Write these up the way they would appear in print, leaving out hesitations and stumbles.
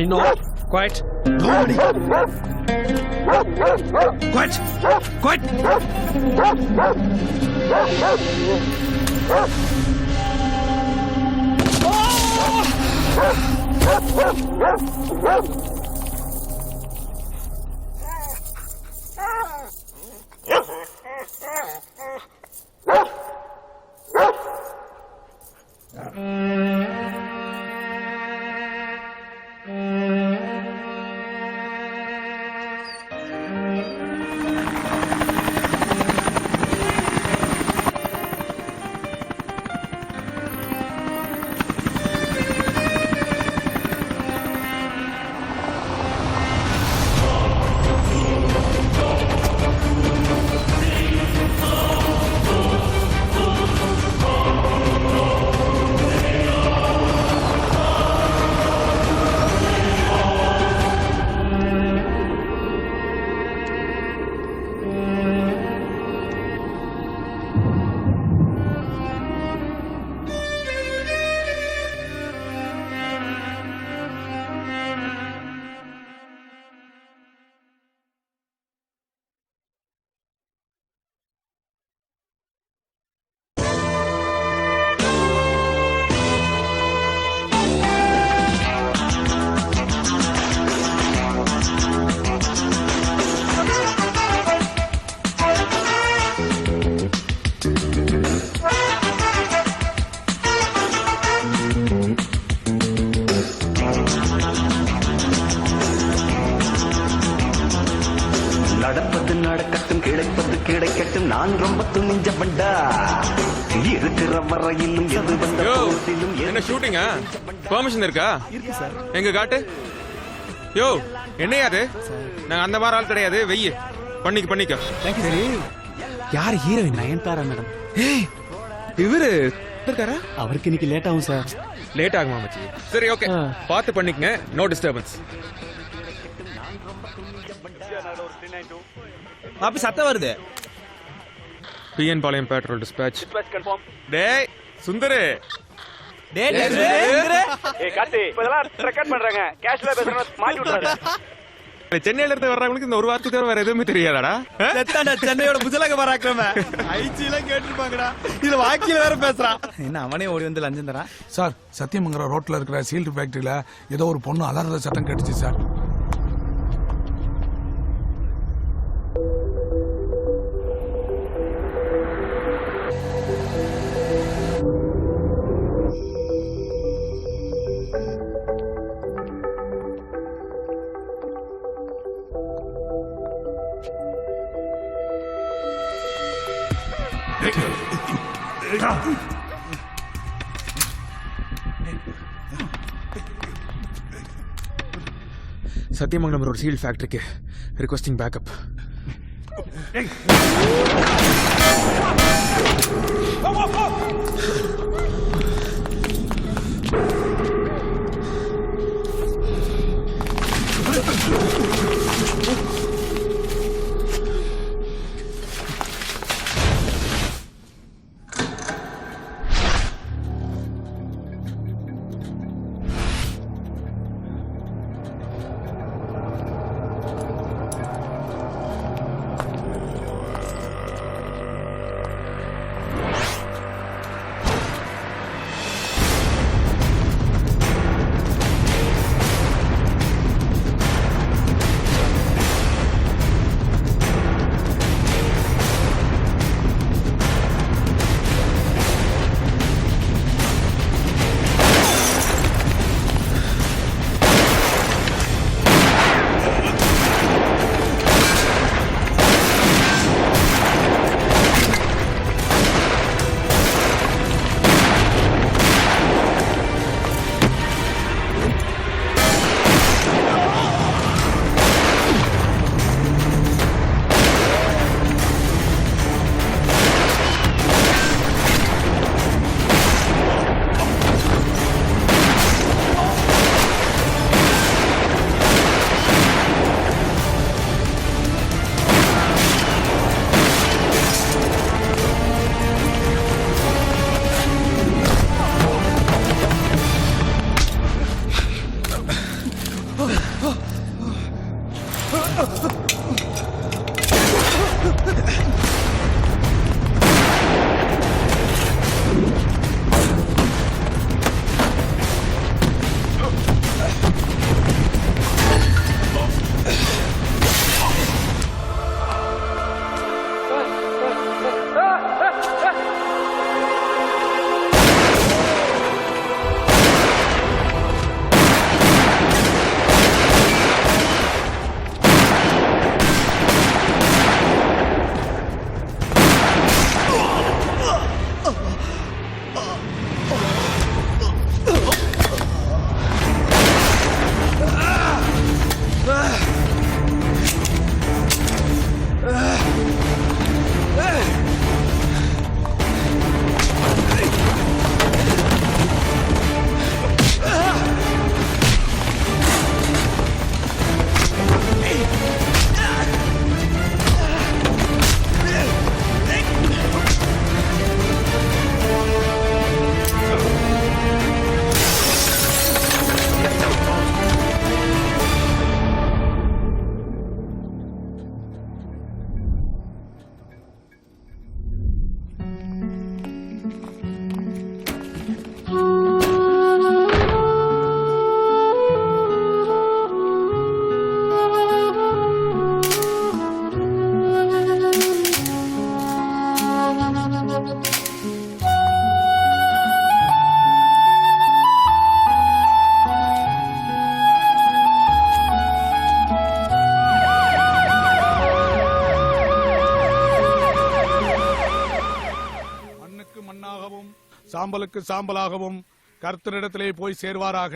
No, quiet. Nobody. Quiet. Quiet. கிடைக்கட்டும் நான் ரொம்ப துணிஞ்சவன்டா இருக்கிற வரையிலும் எது வந்த போதிலும் என்ன ஷூட்டிங்கா பெர்மிஷன் இருக்கா இருக்கு சார். எங்க காட்டு யோ என்னையா அது நாங்க அந்த மாதிரி ஆள் கிடையாது வெய்ய பண்ணிக்க தேங்க்யூ சார். யார் ஹீரோயின்? நயன்தாரா மேடம். ஏய் இவரு இருக்காரா அவருக்கு இன்னைக்கு லேட் ஆகும் சார். லேட் ஆகுமா மச்சி சரி ஓகே பார்த்து பண்ணிக்கங்க நோ டிஸ்டர்பன்ஸ் அப்ப சத்தம் வருது. பிஎன் பாளையம் பெட்ரோல் டிஸ்பேட்ச் டேய் சுந்தரு சென்னையில இருந்து வர்றவங்களுக்கு இந்த ஒரு வார்த்தை தவிர வேற எதுவுமே தெரியாதாடா சென்னையோட புஜலக பராக்கிரம ஐச்சிலாம் கேட்டிருப்பாங்கடா. இதுல வாக்கில வேற பேசுறான். என்ன அவனே ஓடி வந்து லஞ்சம் தரான். சார் சத்தியமங்கலம் ரோட்ல இருக்கிற சீல்டு ஃபேக்டரியில ஏதோ ஒரு பொண்ணு அலறத சத்தம் கேட்டுச்சு சார். சத்தியமங்கலம் ரோட் சீல்ட் ஃபேக்டரிக்கு ரிக்வெஸ்டிங் பேக்கப். பாதங்களுக்கு சாம்பலாகவும் கர்த்தரிடத்திலே போய் சேர்வாராக.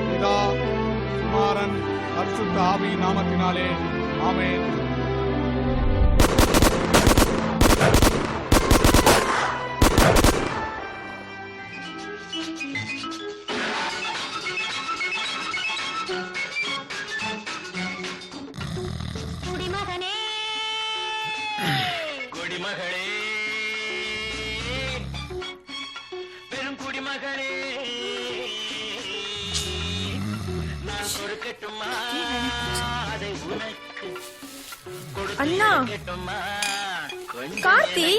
பிதா, குமாரன், பரிசுத்த ஆவியின் நாமத்தினாலே ஆமென். குடிமகளே, பெரும் குடிமகளே, நான் கொடுக்கட்டுமா அதை உனக்கு? அண்ணா கொடுக்கட்டுமா கொஞ்சம் கார்த்தி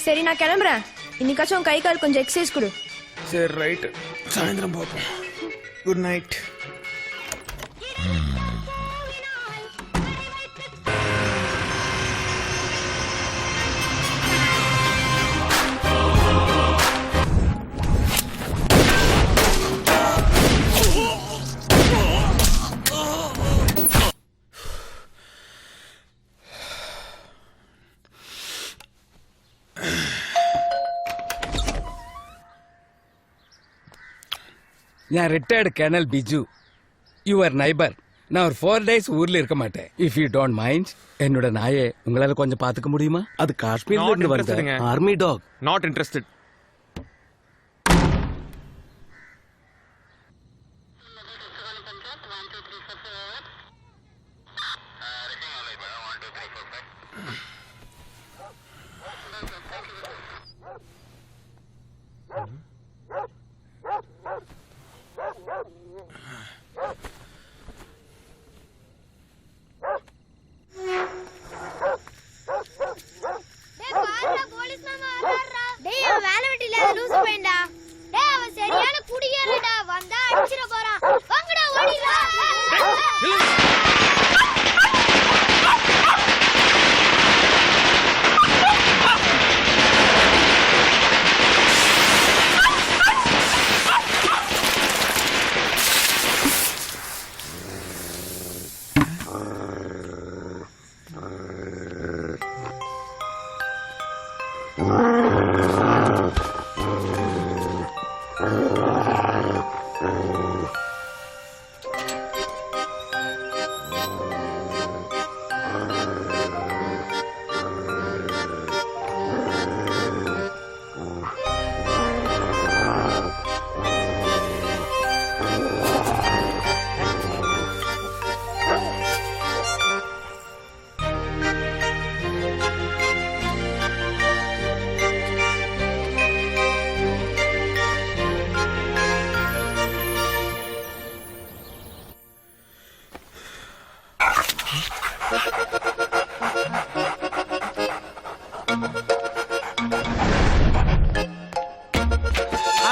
சரி நான் கிளம்புறேன். இன்னைக்காச்சும் கை கால் கொஞ்சம் எக்ஸசைஸ் கொடு. சரி ரைட், சாயந்தரம் பார்ப்போம். Good night. நான் retired colonel Biju, your neighbour. நான் ஒரு 4 days ஊர்ல இருக்க மாட்டேன். இஃப் யூ டோன்ட் மைண்ட், என்னோட நாயை உங்களால கொஞ்சம் பாத்துக்க முடியுமா? அது காஷ்மீர்ல Not இருந்து வந்த interested-ங்க. Army doc. Not interested.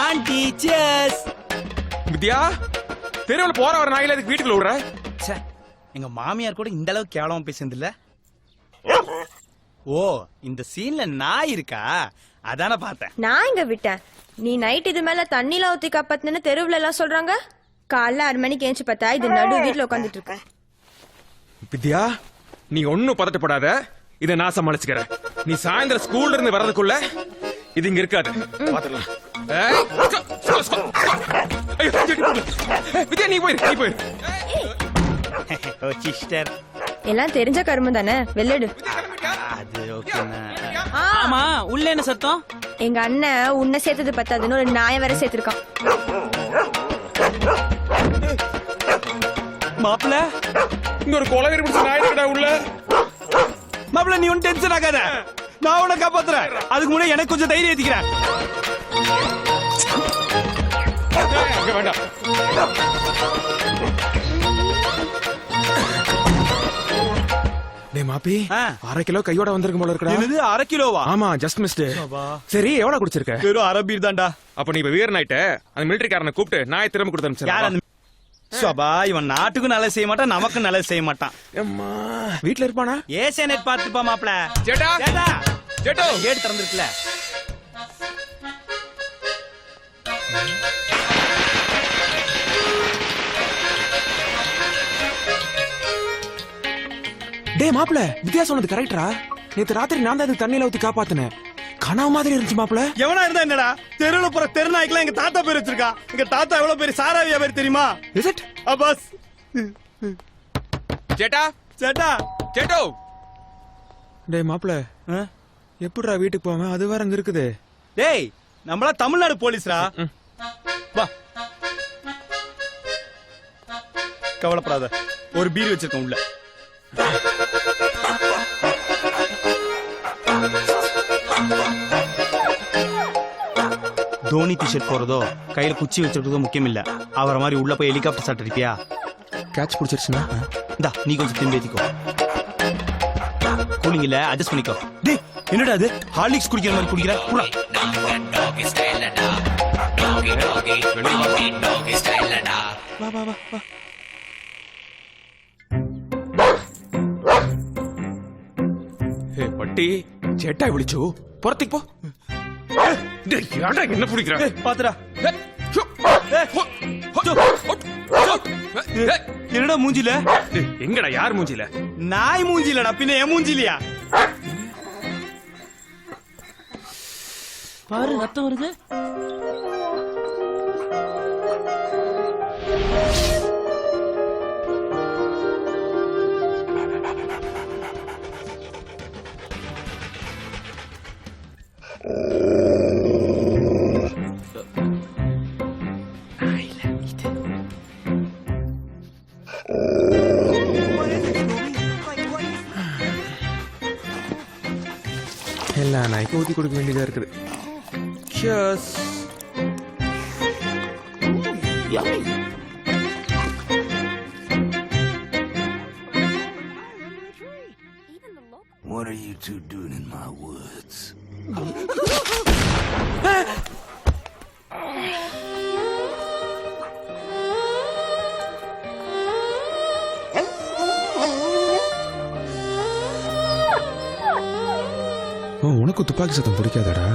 Aunty cheers. Vidya, தெருவுல போற வர நாயில அதுக்கு வீட்டுக்குள்ள விடுற? ச்சே, எங்க மாமியார் கூட இந்த அளவுக்கு கேவலமா பேசுனது இல்ல. ஓ, இந்த சீன்ல நாய் இருக்கா? அதான பார்த்தேன். நான் இங்க விட்டேன். நீ நைட் இது மேல தண்ணில ஊத்தி காப்பாத்துன்னு தெருவுல எல்லாம் சொல்றாங்க. காலைல 6 மணிக்கு ஏஞ்சி பார்த்தா இது நடு வீட்டுல உட்காந்துட்டு இருக்க. வித்யா, நீ ஒன்னும் பதட்டப்படாத, இதை நான் சமாளிச்சுக்கிறேன். நீ சாயந்தரம் ஸ்கூல்ல இருந்து வர்றதுக்குள்ள இது இங்க இருக்காது. பாத்துக்கலாம். வித்யா, நீ போயிரு. ஓ சிஸ்டர், எல்லாம் தெரிஞ்ச கருமம் தானே, வெள்ளடு. அது ஓகேண்ணா. ஆமா, உள்ள என்ன சத்தம்? எங்க அண்ணன் உன்னை சேர்த்தது பத்தாதுன்னு ஒரு நாயை வேற சேர்த்திருக்கான். மாப்பிள, இங்க ஒரு கொலவெறி பிடிச்ச நாய் இருக்கடா உள்ள. மாப்பிள நீ ஒன்னும் டென்ஷன் ஆகாத, நான் உன்னை காப்பாத்துறேன். அதுக்கு முன்னாடி எனக்கு கொஞ்சம் தைரியம் ஏத்திக்கிறேன். அங்க வேண்டாம். டேய் மாப்பி, 1/2 கிலோ கையோட வந்திருக்கும் போல இருக்கடா. என்னது 1/2 கிலோவா? ஆமா, ஜஸ்ட் மிஸ்ட். சரி, எவ்வளவு குடிச்சிருக்க? வெறும் 1/2 பீர் தான்டா. அப்ப நீ இப்ப வீரன் ஆயிட்ட. அந்த மிலிட்டரிக்காரனை கூப்பிட்டு நாயை திரும்ப கொடுத்து யார் அனுப்பிச்சு. அந்த சபா? இவன் நாட்டுக்கும் நல்லது செய்ய மாட்டான், நமக்கும் நல்லது செய்ய மாட்டான். அம்மா, வீட்ல இருப்பானா? ஏசியா நெட் பார்த்துப்பா மாப்பிள. Jeddah, Jeddah, ஜெட்டோ, gate திறந்திருக்குல. டேய் மாப்ள வித்யா சொன்னது கரெக்டா? நேத்து ராத்திரி நான் தான் தண்ணியில ஊத்தி காப்பாத்தினேன். கனவு மாதிரி இருந்துச்சு மாப்ள. எவனா இருந்தா என்னடா, தெருவுல போற தெருநாய்க்கெல்லாம் எங்க தாத்தா பேர் வச்சிருக்கா. எங்க தாத்தா எவ்வளவு பெரிய சாரா வியாபாரி தெரியுமா? Is it? அப்பாஸ் சேட்டா சேட்டா சேட்டோ. டேய் மாப்ள எப்படிடா வீட்டுக்கு போவேன்? அது வேற அங்க இருக்குது. டேய் நம்மளா தமிழ்நாடு போலீஸ்ரா. வா கவலைப்படாத, ஒரு பீர் வச்சிருக்கோம் உள்ள. தோனி டிஷர்ட் போறதோ கையில குச்சி வச்சிருக்கதோ முக்கியம் இல்ல. அவரை மாதிரி உள்ள போய் ஹெலிகாப்டர் ஷாட் அடிப்பியா? கேட்ச் பிடிச்சிருச்சுனா இந்தா நீ கொஞ்சம் திரும்பி ஏத்திக்கோ. கூலிங் இல்ல, அட்ஜஸ்ட் பண்ணிக்கோ. டேய் என்னடா அது, ஹார்லிக்ஸ் குடிக்கிற மாதிரி குடிக்கிற? புறா வா வா வா வா. ஹே பட்டி, சேட்டா விളിച്ചു. புறத்துக்கு போ. டேய் யாரடா என்ன பிடிக்குற? ஏய் பாத்துடா. என்னடா மூஞ்சில? எங்கடா யார் மூஞ்சில? நாய் மூஞ்சிலடா, பின்ன என் மூஞ்சிலியா? பாரு ரத்தம் வருது. எல்லா நாய்க்கு ஊத்தி கொடுக்க வேண்டியதா இருக்குது. Cheers. What are you two doing in my woods? உனக்கு துப்பாக்கி சத்தம் பிடிக்காதடா?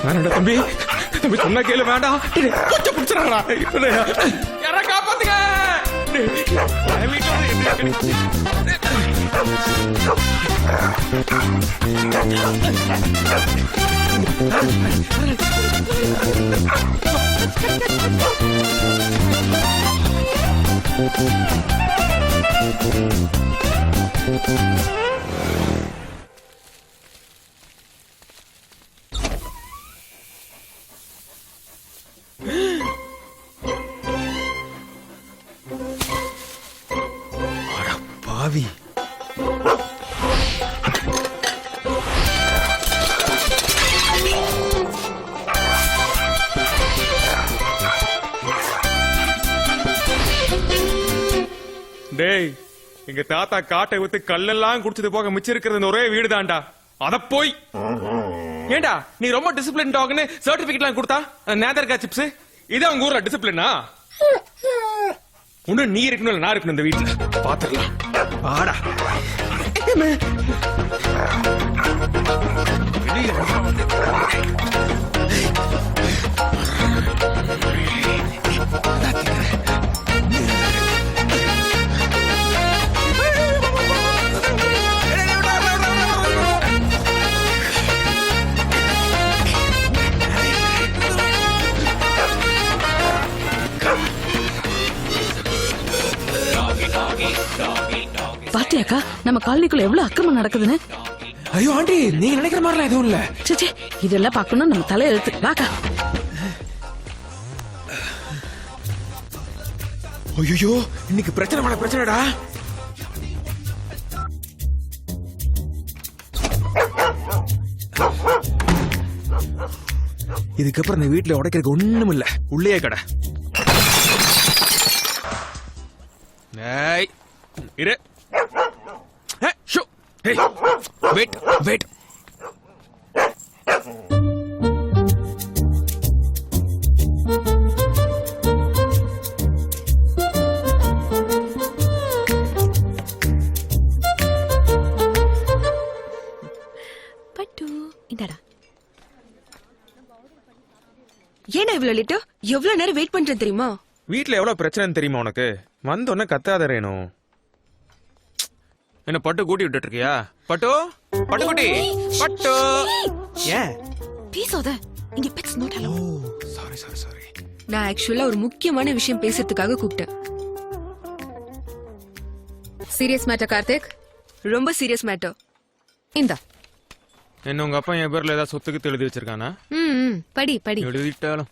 வேணாடா தம்பி, தம்பி சொன்னா கேளு. வேண்டாம், கொஞ்சம் பிடிச்சிடா. யாரா காப்பாத்துங்க. பாவி. டேய் எங்க தாத்தா காட்டை வித்து கல்லெல்லாம் குடிச்சது போக மிச்சம் இருக்கிறது ஒரே வீடு தான்டா. அத போய் ஏண்டா நீ ரொம்ப டிசிப்ளின் டாக்னு சர்டிபிகேட் எல்லாம் கொடுத்தா நேதர்கா சிப்ஸ். இது உங்க ஊர்ல டிசிப்ளினா? ஒண்ணு நீ இருக்கணும் இல்ல நான் இருக்கணும் இந்த வீட்டுல. பாத்துடலாம் வாடா. பாத்தியாக்கா நம்ம காலனிக்குள்ள எவ்வளவு அக்கிரமம் நடக்குதுன்னு? ஐயோ ஆண்டி, நீங்க நினைக்கிற மாதிரிலாம் எதுவும் இல்ல. சே இதெல்லாம் பார்க்கணும் நம்ம தலையெழுத்து. வாக்கா. ஐயோ இன்னைக்கு பிரச்சனை மேல பிரச்சனைடா. இதுக்கப்புறம் இந்த வீட்டுல உடைக்கிறதுக்கு ஒண்ணும் இல்ல, உள்ளே கடை. ஏய் இரு. ஷோ ஏய் வெயிட் வெயிட். பட்டு இந்தடா. ஏன்னா இவ்வளவு லேட்டு? எவ்வளவு நேரம் வெயிட் பண்றேன் தெரியுமா? வீட்டுல எவ்வளவு பிரச்சனைன்னு தெரியுமா உனக்கு? வந்தோடனே கத்தாத ரேணு. என்ன பட்டு கூட்டி விட்டுட்டு இருக்கியா? பட்டு பட்டு குட்டி பட்டு. ஏன் பேசாத, இங்க pets not allowed. Sorry sorry sorry. நான் ஆக்சுவலா ஒரு முக்கியமான விஷயம் பேசுறதுக்காக கூப்பிட்டேன். Serious matter Karthik. ரொம்ப சீரியஸ் மேட்டர். இந்தா. என்ன உங்க அப்பா என் பேர்ல ஏதாவது சொத்துக்கு எழுதி வச்சிருக்கானா? படி படி. எழுதிட்டாலும்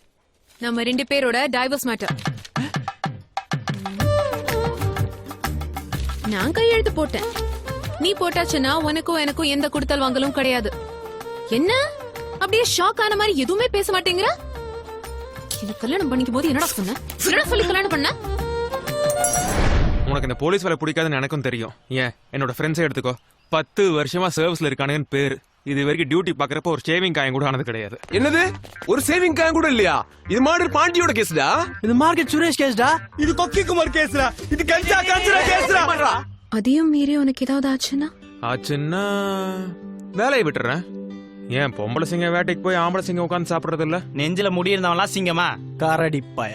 நம்ம 2 பேரோட டைவர்ஸ் மேட்டர். நான் கையெழுத்து போட்டேன். நீ போட்டாச்சுன்னா உனக்கும் எனக்கும் எந்த கொடுத்தல் வாங்கலும் கிடையாது. என்ன அப்படியே ஷாக் ஆன மாதிரி எதுவுமே பேச மாட்டேங்கிற? என்ன கல்யாணம் பண்ணிக்கும் போது என்னடா சொன்ன? என்னடா சொல்லி கல்யாணம் பண்ண? உனக்கு இந்த போலீஸ் வேலை பிடிக்காதுன்னு எனக்கும் தெரியும். ஏன் என்னோட ஃப்ரெண்ட்ஸே எடுத்துக்கோ, 10 வருஷமா சர்வீஸ்ல இருக்கானுங்கன்னு பேரு. இது வரைக்கும் டியூட்டி பாக்குறப்ப ஒரு ஷேவிங் காயம் கூட ஆனது கிடையாது. என்னது, ஒரு சேவிங் காயம் கூட இல்லையா? இது மாதிரி பாண்டியோட கேஸ்டா? இது மார்க்கெட் சுரேஷ் கேஸ்டா. இது கொக்கி குமார் கேஸ்ரா. இது கஞ்சா கஞ்சரா கேஸ்ரா. அதையும் மீறி உனக்கு ஏதாவது ஆச்சுன்னா? ஆச்சுன்னா வேலையை விட்டுறேன். ஏன் பொம்பளை சிங்க வேட்டைக்கு போய் ஆம்பளை சிங்கம் உட்காந்து சாப்பிடறது இல்ல? நெஞ்சில முடி இருந்தவன்லாம் சிங்கமா? காரடிப்பாய.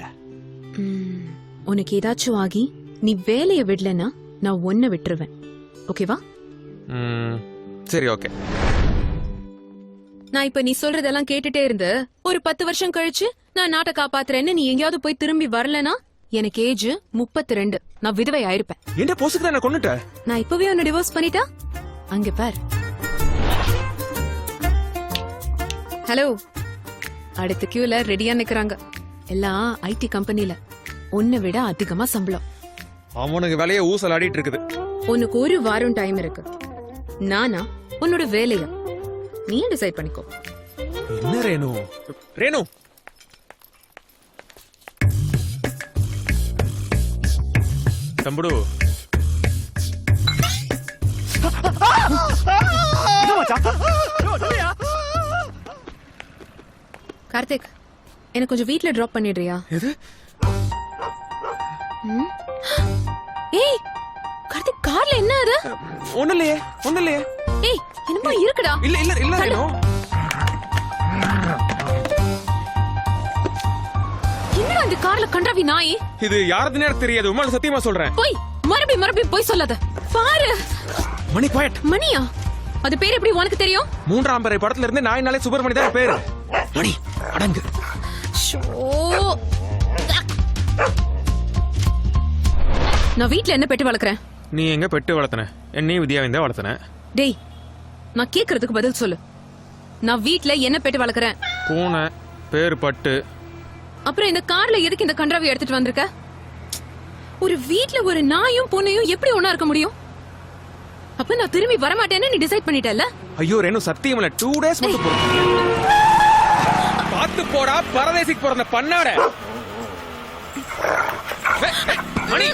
உனக்கு ஏதாச்சும் ஆகி நீ வேலையை விடலன்னா நான் ஒன்ன விட்டுருவேன். ஓகேவா? சரி ஓகே. நான் இப்ப நீ சொல்றதெல்லாம் கேட்டுட்டே இருந்து ஒரு 10 வருஷம் கழிச்சு நான் நாட்டை காப்பாத்துறேன்னு நீ எங்கேயாவது போய் திரும்பி வரலனா எனக்கு ஏஜ் 32. நான் விதவை ஆயிருப்பேன். என்ன போசுக்கு தான் கொண்டுட்ட? நான் இப்பவே உன்னை டிவோர்ஸ் பண்ணிட்டா அங்க பார். ஹலோ, அடுத்த கியூல ரெடியா நிக்கறாங்க. எல்லாம் ஐடி கம்பெனில. உன்னை விட அதிகமா சம்பளம். அவனுக்கு வேலையை ஊசல் ஆடிட்டு இருக்குது. உனக்கு 1 வாரம் டைம் இருக்கு. நானா உன்னோட வேலையா நீ டிசைட் பண்ணிக்கோ. என்ன ரேணு? ரேணு தம்புடு, கார்த்திக், எனக்கு கொஞ்சம் வீட்ல டிராப் பண்ணிடுறியா? எது? ஏய் கார்த்திக், கார்ல என்ன அது? ஒண்ணு இல்லையே, ஒண்ணு இல்லையே. ஏய் என்னமோ இருக்குடா. இல்ல இல்ல இல்ல ரேணு. என்னடா இந்த கார்ல கண்டவி நாய்? இது யாரதுன்னு எனக்கு தெரியாது, உமால சத்தியமா சொல்றேன். போய் மறுபடியும் போய் சொல்லாத. பாரு மணி பாயிண்ட். மணியா? அது பேர் எப்படி உனக்கு தெரியும்? 3ஆம் பிறை படத்துல இருந்து நாயினாலே சுப்பிரமணி தான் பேரு. மணி அடங்கு. ஷோ, நான் வீட்ல என்ன பெட்டு வளர்க்கறேன்? நீ எங்க பெட்டு வளர்த்தன? என்னையும் வித்யாவிந்தா வளர்த்தன. டேய், நான் கேக்குறதுக்கு பதில் சொல்லு. நான் வீட்ல என்ன பெட்டு வளர்க்கறேன்? பூனை, பேரு பட்டு. அப்புறம் இந்த கார்ல எதுக்கு இந்த கன்றாவை எடுத்துட்டு வந்திருக்க? ஒரு வீட்ல ஒரு நாயும் பூனையும் எப்படி ஒண்ணா இருக்க முடியும்? அப்ப நான் திரும்பி வர மாட்டேன்னு நீ டிசைட் பண்ணிட்டல்ல? ஐயோ ரேணு, சத்தியம் இல்ல, 2 days மட்டும் போ. பாத்து போடா பரதேசிக்கு பிறந்த பண்ணாட. மணி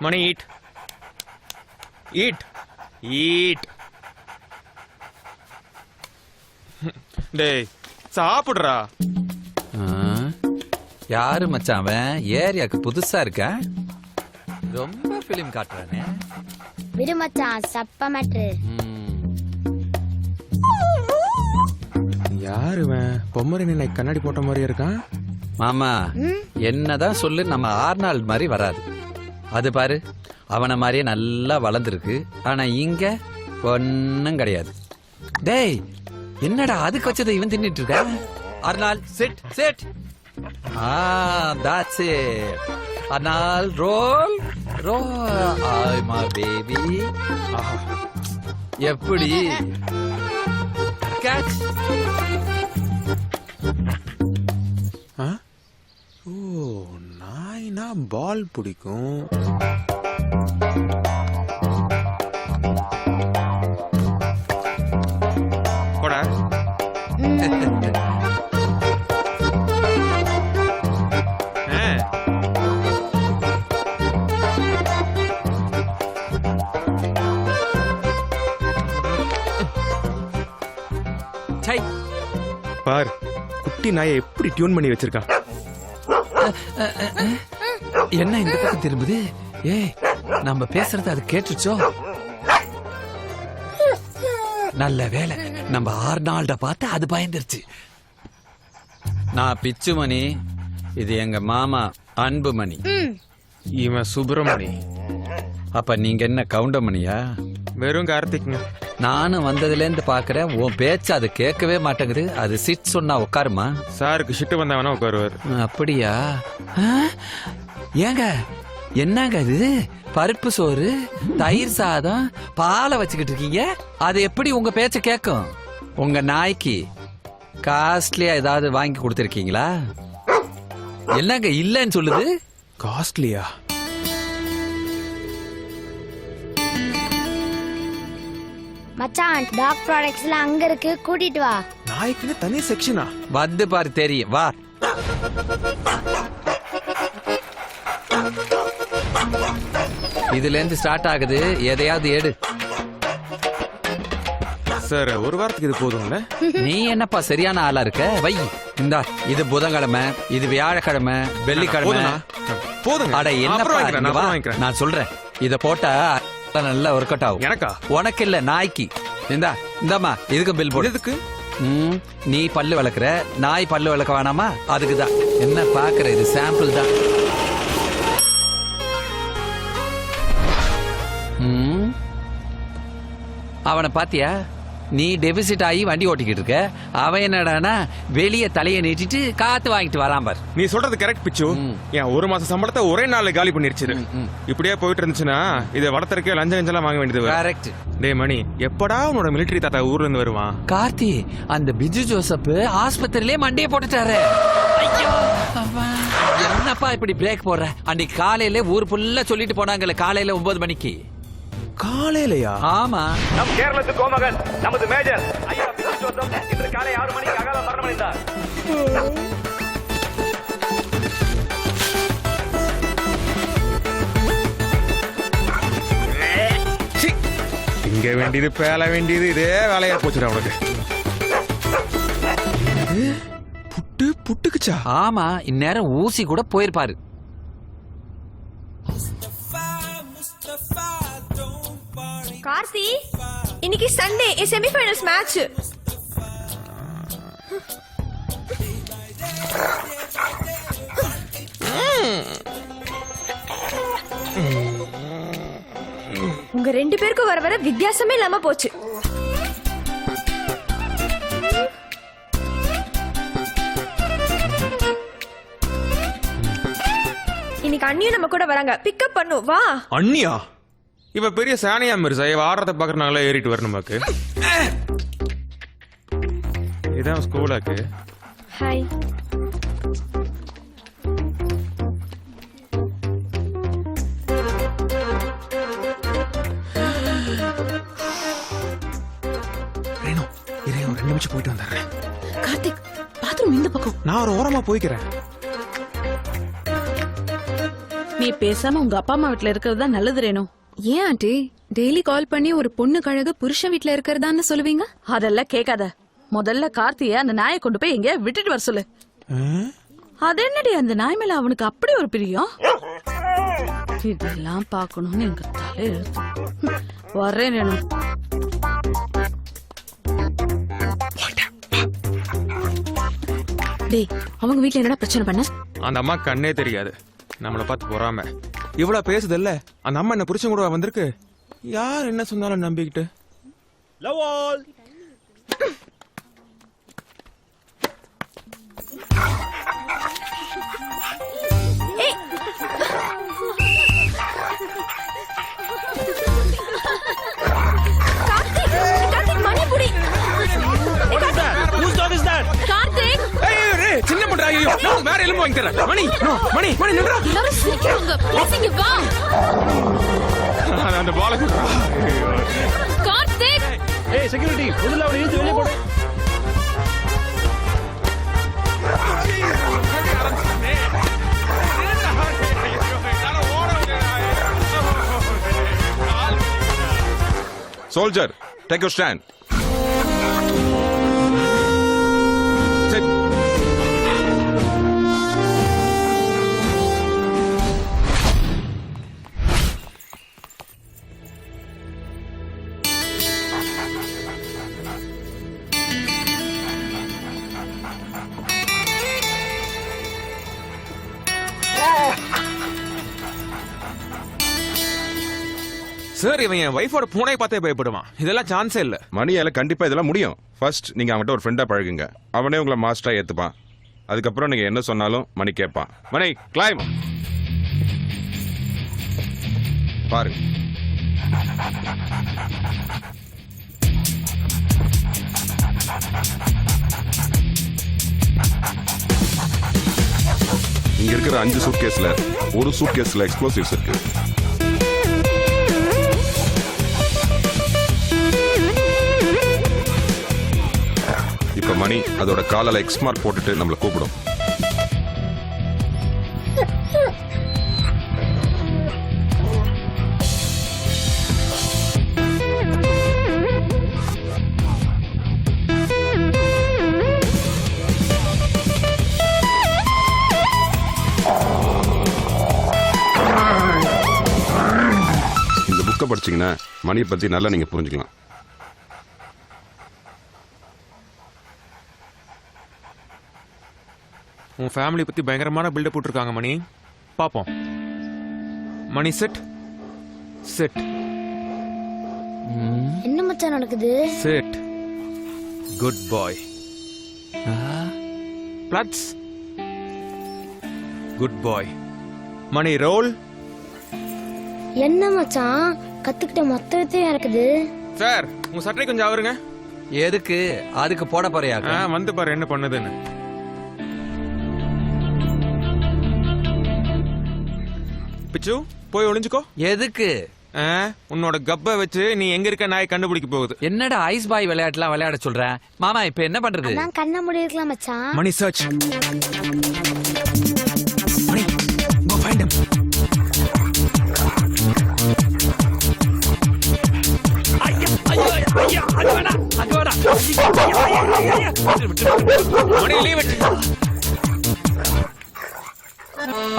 மணி ஈட் ஈட் ஈட். டேய் சாப்பிடுறா. யாரு மச்சான் அவன்? ஏரியாக்கு புதுசா இருக்க, ரொம்ப பிலிம் காட்டுறானே. விடு மச்சான், சப்ப மேட்ரு. யாரு பொம்மரி நினை கண்ணாடி போட்ட மாதிரி இருக்கான்? மாமா என்னதான் சொல்லு, நம்ம ஆர்னால்ட் மாதிரி வராது. அது பாரு, அவனை மாதிரியே நல்லா வளர்ந்துருக்கு. ஆனா இங்க ஒன்னும் கிடையாது. டேய் என்னடா அதுக்கு வச்சதை இவன் தின்னுட்டு இருக்க? Arnold sit sit. That's it. Arnold roll roll. I my baby. எப்படி கேட்ச்? ஓ, நாய்னா பால் பிடிக்கும். சை பார் குட்டி நாயை எப்படி டியூன் பண்ணி வச்சிருக்கான். என்ன இந்த பக்கம் திரும்புது? ஏய் நம்ம பேசுறது அது கேட்டுச்சோ? நல்ல வேலை நம்ம ஆர்னால்ட பார்த்து அது பயந்துருச்சு. நான் பிச்சுமணி, இது எங்க மாமா அன்புமணி. இவன் சுப்பிரமணி. அப்ப நீங்க என்ன கவுண்டமணியா? வெறும் கார்த்திக்ங்க. நானும் வந்ததுல இருந்து பாக்குறேன் உன் பேச்சு அது கேட்கவே மாட்டேங்குது. அது சிட் சொன்னா உட்காருமா? சாருக்கு ஷிட்டு வந்தாவனா உட்காருவார். அப்படியா? ஏங்க என்னங்க இது? பருப்பு சோறு, தயிர் சாதம், பாலை வச்சுக்கிட்டு இருக்கீங்க. அது எப்படி உங்க பேச்ச கேட்கும்? உங்க நாய்க்கு காஸ்ட்லியா ஏதாவது வாங்கி கொடுத்துருக்கீங்களா? என்னங்க இல்லன்னு சொல்லுது? காஸ்ட்லியா? மச்சான் டாக் ப்ராடக்ட்ஸ்லாம் அங்க இருக்கு, கூட்டிட்டு வா. நாய்க்குன்னு தனி செக்ஷனா? வந்து பாரு தெரியும், வா. இதுல இருந்து ஸ்டார்ட் ஆகுது, எதையாவது எடு. சார் ஒரு வாரத்துக்கு இது போதும்ல? நீ என்னப்பா சரியான ஆளா இருக்க? வை இந்தா, இது புதன்கிழமை, இது வியாழக்கிழமை, வெள்ளிக்கிழமை. போதுங்க. அட என்னப்பா இங்க வா. வாங்கிக்கிறேன். நான் சொல்றேன், இத போட்டா நல்லா ஒர்க் அவுட் ஆகும். எனக்கா? உனக்கு இல்ல, நாய்க்கு. இந்தாம்மா, இதுக்கும் பில் போடு. எதுக்கு? நீ பல்லு விளக்குற, நாய் பல்லு விளக்க வேணாமா? அதுக்குதான். என்ன பாக்குற, இது சாம்பிள் தான். அவனை பாத்தியா? நீ டெபிசிட் ஆகி வண்டி ஓட்டிக்கிட்டு இருக்க. அவன் என்னடானா வெளியே தலையை நீட்டிட்டு காத்து வாங்கிட்டு வரான் பார். நீ சொல்றது கரெக்ட் பிச்சு. என் ஒரு மாசம் சம்பளத்தை ஒரே நாள்ல காலி பண்ணிருச்சு. இப்படியே போயிட்டு இருந்துச்சுன்னா இதை வளர்த்தறக்கே லஞ்சம் வாங்க வேண்டியது. கரெக்ட். டே மணி, எப்படா உன்னோட மிலிட்டரி தாத்தா ஊர்ல இருந்து வருவான்? கார்த்தி, அந்த பிஜு ஜோசப் ஆஸ்பத்திரியிலே மண்டையை போட்டுட்டாரு. ஐயோ, என்னப்பா இப்படி பிரேக் போடுற? அன்னைக்கு காலையில ஊர் ஃபுல்லா சொல்லிட்டு போனாங்கல்ல, காலையில 9 மணிக்கு. காலையிலயா? ஆமா. நம் கேரளத்து கோமகன் நமது மேஜர் ஐயா பிச்சு ஜோசப் இன்று காலை 6 மணிக்கு அகால மரணமடைந்தார். இங்க வேண்டியது பேல வேண்டியது இதே வேலையா போச்சுடா உனக்கு. புட்டுக்குச்சா? ஆமா, இந்நேரம் ஊசி கூட போயிருப்பாரு. கார்த்தி, இன்னைக்கு சண்டே, செமிஃபைனல்ஸ் மேட்ச். உங்க 2 பேருக்கும் வர வர வித்தியாசமே இல்லாம போச்சு. இன்னைக்கு அண்ணியும் நம்ம கூட வராங்க, பிக்கப் பண்ணு வா. அண்ணியா? இவ பெரிய சானியா மிர்சா. இவ ஆடுறத பாக்குறனால ஏறிட்டு வரணுமாக்கு. இதான் ஸ்கூலாக்கு. ஹாய். ரேணு, இரு, ஒரு 2 நிமிஷம் போயிட்டு வந்துடுறேன். கார்த்திக், பாத்ரூம் இந்த பக்கம். நான் ஒரு ஓரமா போய்க்கிறேன். நீ பேசாம உங்க அப்பா அம்மா வீட்டுல இருக்கிறது தான் நல்லது ரேணு. ஏன் ஆண்டி டெய்லி கால் பண்ணி ஒரு பொண்ணு கழகு புருஷன் வீட்டுல இருக்கிறதான்னு சொல்லுவீங்க? அதெல்லாம் கேட்காத. முதல்ல கார்த்திய அந்த நாயை கொண்டு போய் எங்க விட்டுட்டு வர சொல்லு. அது என்னடி, அந்த நாய் மேல அவனுக்கு அப்படி ஒரு பிரியம்? இதெல்லாம் பாக்கணும்னு எங்க தலை எழுத்து. வர்றேன் ரேணு. டேய், அவங்க வீட்டுல என்னடா பிரச்சனை பண்ண? அந்த அம்மா கண்ணே தெரியாது, நம்மளை பார்த்து போறாம இவ்வளவு பேசுதல்ல. அந்த அம்மா என்ன புருஷன் கூட வந்திருக்கு. யார் என்ன சொன்னாலும் நம்பிக்கிட்டு. Love all. சின்ன பண்றா. ஐயோ, நான் வேற எலும்பு வாங்கி தரேன். மணி, மணி, மணி நின்றா. எல்லாரும் சிரிக்கிறாங்க. ப்ளீஸ் இங்க வா. அந்த பால குடுறா. கார்த்திக், ஏய் செக்யூரிட்டி, முதல்ல அவனை இழுத்து வெளியே போடு. Soldier take your stand. Sir இவன் என் வைஃபோட பூனை பார்த்தே பயப்படுவான். இதெல்லாம் சான்ஸே இல்ல. மணியால கண்டிப்பா இதெல்லாம் முடியும். ஃபர்ஸ்ட் நீங்க அவன்கிட்ட ஒரு ஃப்ரெண்டா பழகுங்க. அவனே உங்களை மாஸ்டரா ஏத்துப்பான். அதுக்கப்புறம் நீங்க என்ன சொன்னாலும் மணி கேட்பான். மணி கிளைம் பாரு. இங்க இருக்கிற 5 சூட்கேஸ்ல ஒரு சூட்கேஸ்ல எக்ஸ்ப்ளோசிவ்ஸ் இருக்கு. இப்ப மணி அதோட காலால எக்ஸ் மார்க் போட்டுட்டு நம்மள கூப்பிடும். இந்த புக்கை படிச்சீங்கன்னா மணியை பத்தி நல்லா நீங்க புரிஞ்சுக்கலாம். உன் ஃபேமிலி பத்தி பயங்கரமான பில்டப் போட்டிருக்காங்க மணி. பாப்போம். மணி செட் செட். என்ன மச்சான் நடக்குது? செட். குட் பாய். பிளட்ஸ். குட் பாய். மணி ரோல். என்ன மச்சான் கத்துக்கிட்ட மொத்த வித்தையும் இருக்குது. சார் உங்க சட்டை கொஞ்சம் அவருங்க. எதுக்கு? அதுக்கு போட போறியா? வந்து பாரு என்ன பண்ணுதுன்னு. பிச்சு போய் ஒளிஞ்சுக்கோ. எதுக்கு? உன்னோட கப்ப வச்சு நீ எங்க இருக்க நாய் கண்டுபிடிக்க போகுது. என்னடா ஐஸ் பாய் விளையாட்டுலாம் விளையாட சொல்ற மாமா? இப்ப என்ன பண்றது? நான் கண்ண மூடி இருக்கலாம் மச்சான். Mani search. Mani go find him. Mani leave it.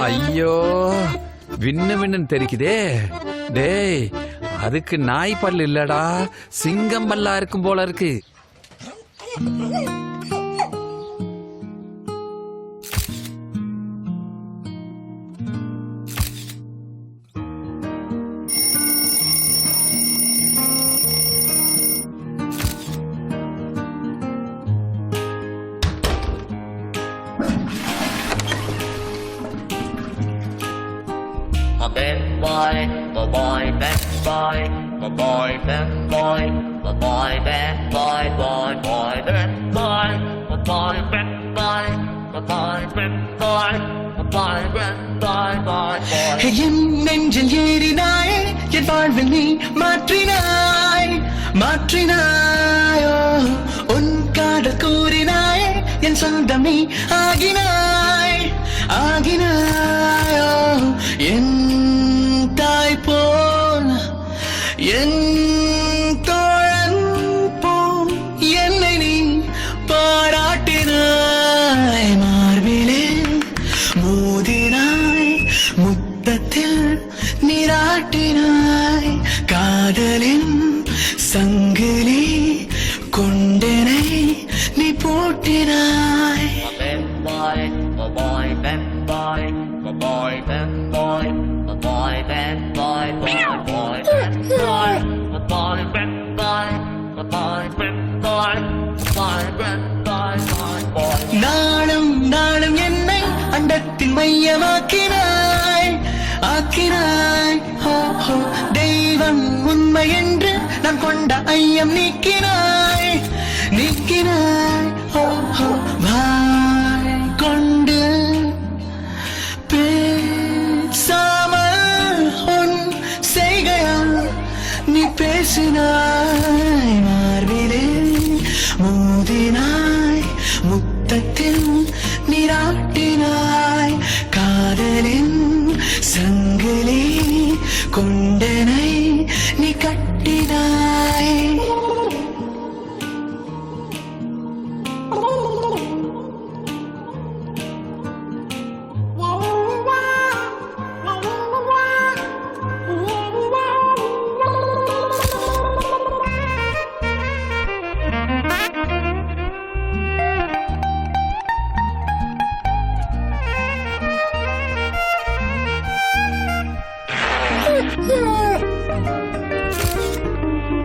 ஐயோ விண்ணு விண்ணுன்னு தெரிக்குதே. டேய் அதுக்கு நாய் பல்லு இல்லடா, சிங்கம் பல்லா இருக்கும் போல இருக்கு. என் நெஞ்சில் ஏறினாய், என் வாழ்வில் நீ மாற்றினாய் மாற்றினாயோ. உன் காதல் கூறினாய், என் சொந்தம் நீ ஆகினாய் ஆகினாயோ. என் தாய் போல் என் தோழன் போல் என்னை நீ பாராட்டினாய். மார்பிலே மோதினாய், முத்தத்தில் நீராட்டினாய். காதலின் சங்கிலி கொண்டனை நீ பூட்டினாய். நாளும் நாளும் என்னை அண்டத்தின் மையமாக்கினாய் ஆக்கினாய். தெய்வம் உண்மை என்று நான் கொண்ட ஐயம் நீக்கினாய் நீக்கினாய். வாய் கொண்டு பேசாமல் உன் செய்கையால் நீ பேசினாய். மார்பிலே மோதினாய், முத்தத்தில் நீராட்டினாய். காதலின் சங்கிலி கொண்டனை நீ கட்டினாய்.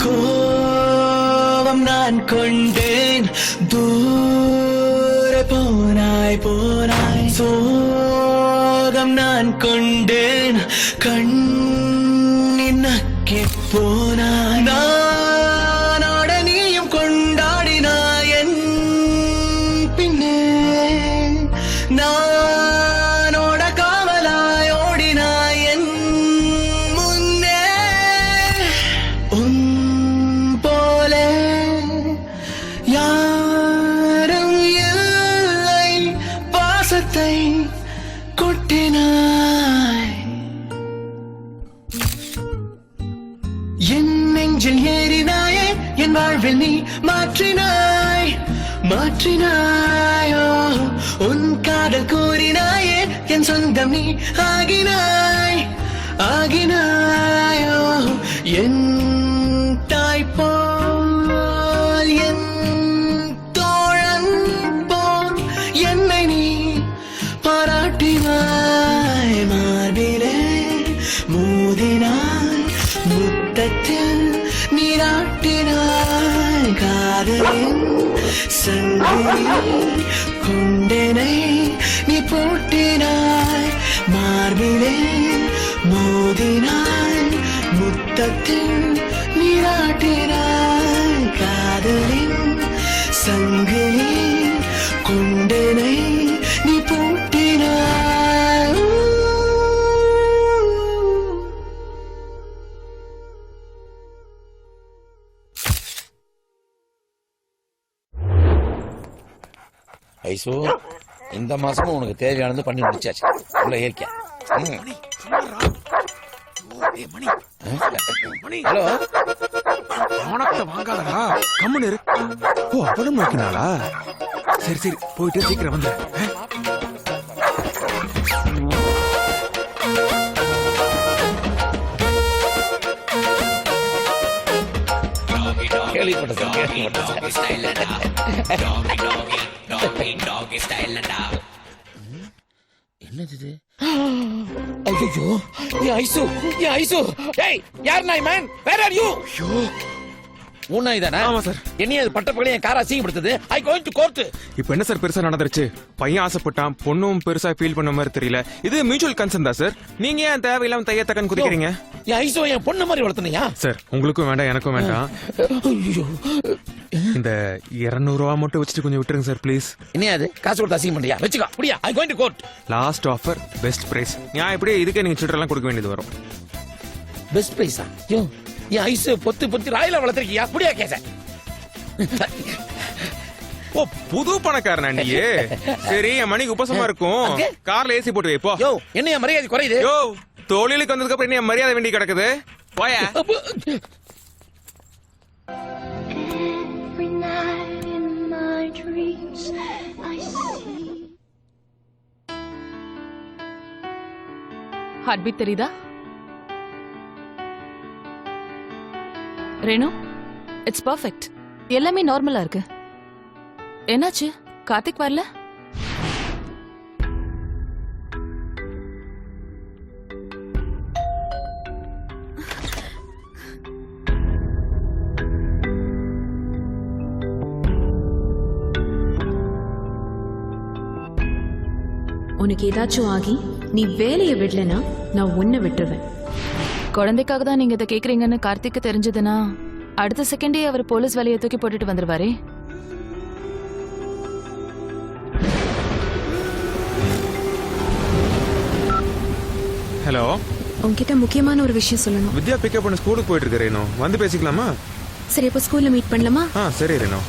கோபம் நான் கொண்டேன், தூர போனாய் போனாய். சோகம் நான் கொண்டேன், கண்ணின் நக்கி போனாய். நானோட நீயும் கொண்டாடினாய் என் பின்னே, நானோட காவலாய் ஓடினாய் என் முன்னே. உன் போல யாரும் இல்லை, பாசத்தை கொட்டினாய். என் நெஞ்சில் ஏறினாயே, என் வாழ்வில் நீ மாற்றினாய் மாற்றினாயோ. உன் காதல் கூறினாயே, என் சொந்தம் நீ ஆகினாய் ஆகினாயோ. என் தாய் போல் என் தோழன் போல் என்னை நீ பாராட்டினாய். மார்பிலே மோதினாய், முத்தத்தில் நீராட்டினாய். காதலின் சங்கிலி கொண்டனை நீ பூட்டினாய். மார்பிலே மோதினாய், முத்தத்தில் நீராட்டினாய். காதலின் சங்கிலி கொண்டனை நீ பூட்டினாய். ஐசோ, இந்த மாசமும் உனக்கு தேவையானது பண்ணி முடிச்சாச்சு. உள்ள ஏற்க. ஹலோ, அவனத்தை வாங்காதடா, கம்முன்னு இரு. ஓ, அப்பதான் நோக்கினாளா? சரி சரி, போயிட்டு சீக்கிரம் வந்து. என்னது இது? ஐயோ, ஏன் ஐசு, ஏன் ஐசு? ஏய், யார் நாய் மேன்? Where are you? உன் நாய் தானே? ஆமா சார். என்னைய அது பட்டப்பகலே என் காரை அசிங்கப்படுத்துது. I going to court. இப்போ என்ன சார் பெருசா நடந்துருச்சு? பையன் ஆசைப்பட்டான், பொண்ணும் பெருசா ஃபீல் பண்ண மாதிரி தெரியல. இது மியூச்சுவல் கன்சர்ன் தான் சார். நீங்க ஏன் தேவையில்லாம தையத்தக்கன்னு குதிக்கிறீங்க? என் ஐசோ என் பொண்ணு மாதிரி வளர்த்தனையா? சார், உங்களுக்கும் வேண்டாம் எனக்கும் வேண்டாம். ஐயோ, இந்த 200 ரூபா மட்டும் வச்சுட்டு கொஞ்சம் விட்டுருங்க சார் ப்ளீஸ். என்னையா அது? காசு கொடுத்து அசிங்கம் பண்றியா? வெச்சுக்கோ. அப்படியா? I going to court. Last offer, best price. நான் இப்படியே இதுக்கே நீங்க சில்லறைலாம் கொடுக்க வேண்டியது வரும். பெஸ்ட் பிரைஸா? யோ, என் ஐசு பொத்து பொத்து ராயில வளர்த்திருக்கியா? அப்படியா கேச? ஓ, புது பணக்காரனா நீ? சரி, என் மணிக்கு உபசமா இருக்கும். கார்ல ஏசி போட்டு வை போ. யோ, என்னைய மரியாதை குறையுது? யோ, தொழிலுக்கு வந்ததுக்கு அப்புறம் என்ன மரியாதை வேண்டி கிடக்குது? போயா. Every night in my dreams I see. Heart beat தெரியுதா? Renu, it's perfect. எல்லாமே நார்மலா இருக்கு. என்னாச்சு? கார்த்திக் வரல? உனக்கு ஏதாச்சும் ஆகி நீ வேலையை விடலனா நான் உன்னை விட்டுருவேன். குழந்தைக்காக தான் நீங்க இதை கேக்குறீங்கன்னு கார்த்திக்கு தெரிஞ்சதுன்னா அடுத்த செகண்டே அவர் போலீஸ் வேலையை தூக்கி போட்டுட்டு வந்துருவாரே. ஹலோ, உன்கிட்ட முக்கியமான ஒரு விஷயம் சொல்லணும். வித்யா பிக்கப் பண்ண ஸ்கூலுக்கு போயிட்டு இருக்கு ரேனோ. வந்து பேசிக்கலாமா? சரி, அப்போ ஸ்கூல்ல மீட் பண்ணலாமா? சரி ரேனோ.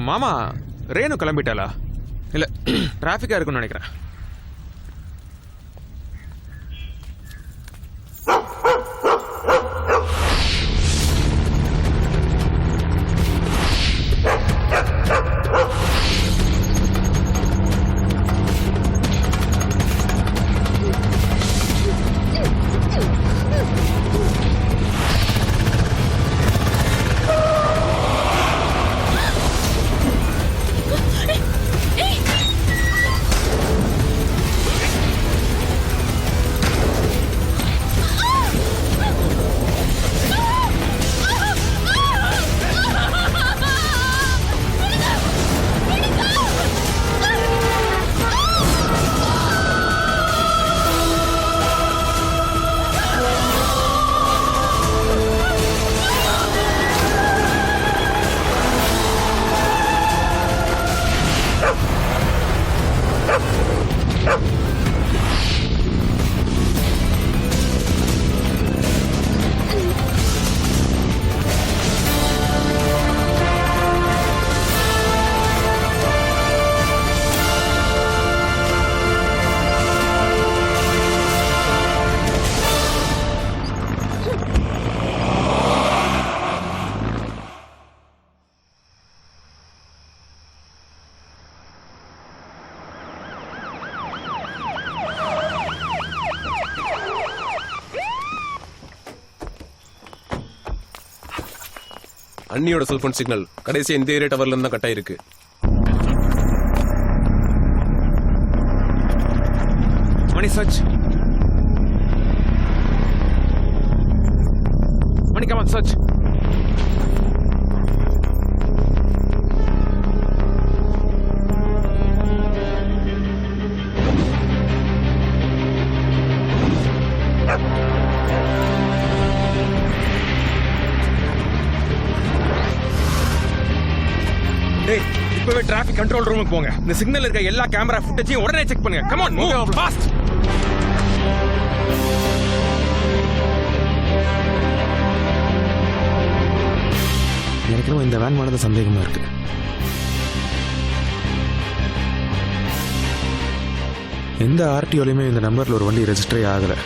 மாமா ரேணு கிளம்பிட்டாளா இல்ல டிராஃபிக்கா இருக்கும்னு நினைக்கிறேன். அண்ணியோட செல்போன் சிக்னல் கடைசியா இந்த ஏரியா டவர்ல இருந்து தான் கட் ஆயிருக்கு. Mani search. Mani come on search. இப்பவே டிராஃபிக் கண்ட்ரோல் ரூமுக்கு போங்க. இந்த சிக்னல் இருக்க எல்லா கேமரா ஃபுட்டேஜையும் உடனே செக் பண்ணுங்க. Come on move fast. எனக்கு இந்த வேன் மானது சந்தேகமா இருக்கு. எந்த ஆர்டிஓலையுமே இந்த நம்பர்ல ஒரு வண்டி ரெஜிஸ்டரே ஆகல.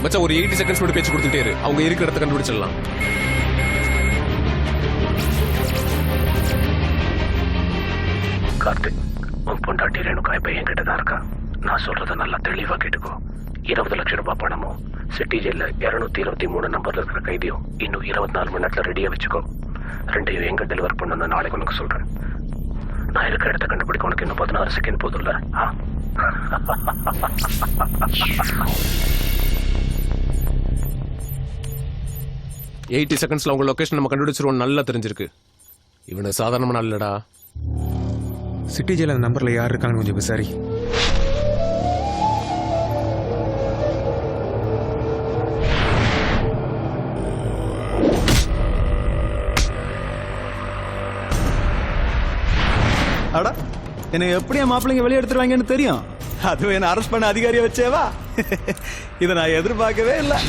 மச்சான் ஒரு 80 செகண்ட்ஸ் மட்டும் பேச்சு கொடுத்துட்டே இரு. அவங்க இருக்கிற இடத்த கண்டுபிடிச்சிடலாம். கார்த்திக், உன் பொண்டாட்டி ரேணுகா இப்ப என்கிட்ட தான் இருக்கா. நான் சொல்றத நல்லா தெளிவா கேட்டுக்கோ. 20 லட்சம் ரூபாய் பணமும் சிட்டி ஜெயில 223 நம்பர்ல இருக்கிற கைதியும் இன்னும் 24 மணி நேரத்துல ரெடியா வச்சுக்கோ. ரெண்டையும் எங்க டெலிவர் பண்ணணும் நாளைக்கு உனக்கு சொல்றேன். நான் இருக்கிற இடத்த கண்டுபிடிக்க உனக்கு இன்னும் 16 செகண்ட் போதும்ல? 80 செகண்ட்ஸ்ல உங்க லொகேஷன் நம்ம கண்டுபிடிச்சிருவோம். நல்லா தெரிஞ்சிருக்கு. இவனை சாதாரணமான இல்லடா. சிட்டி ஜெயில அந்த நம்பர்ல யார் இருக்காங்கன்னு கொஞ்சம் விசாரி. அடா, என்னை எப்படி என் மாப்பிள்ளைங்க வெளியே எடுத்துருவாங்கன்னு தெரியும். அதுவும் என்ன அரெஸ்ட் பண்ண அதிகாரியை வச்சேவா? இதை நான் எதிர்பார்க்கவே இல்லை.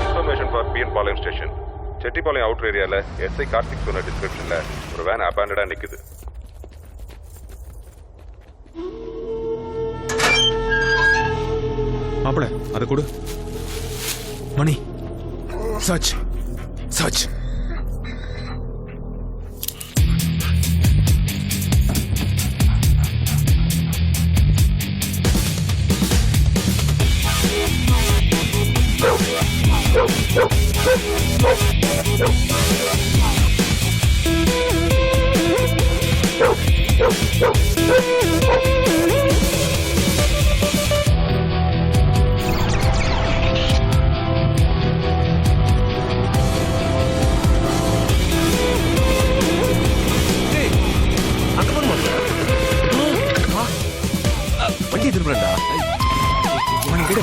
Information for PN Palayam station. Chettipalayam outer ஏரியால எஸ்ஐ கார்த்திக் சொன்ன டிஸ்கிரிப்ஷன்ல ஒரு வேன் அபேண்டடா நிக்குது. மாப்பிள அதை கொடு. Mani search search. வண்டி திரும்புறா. மணி கிட்ட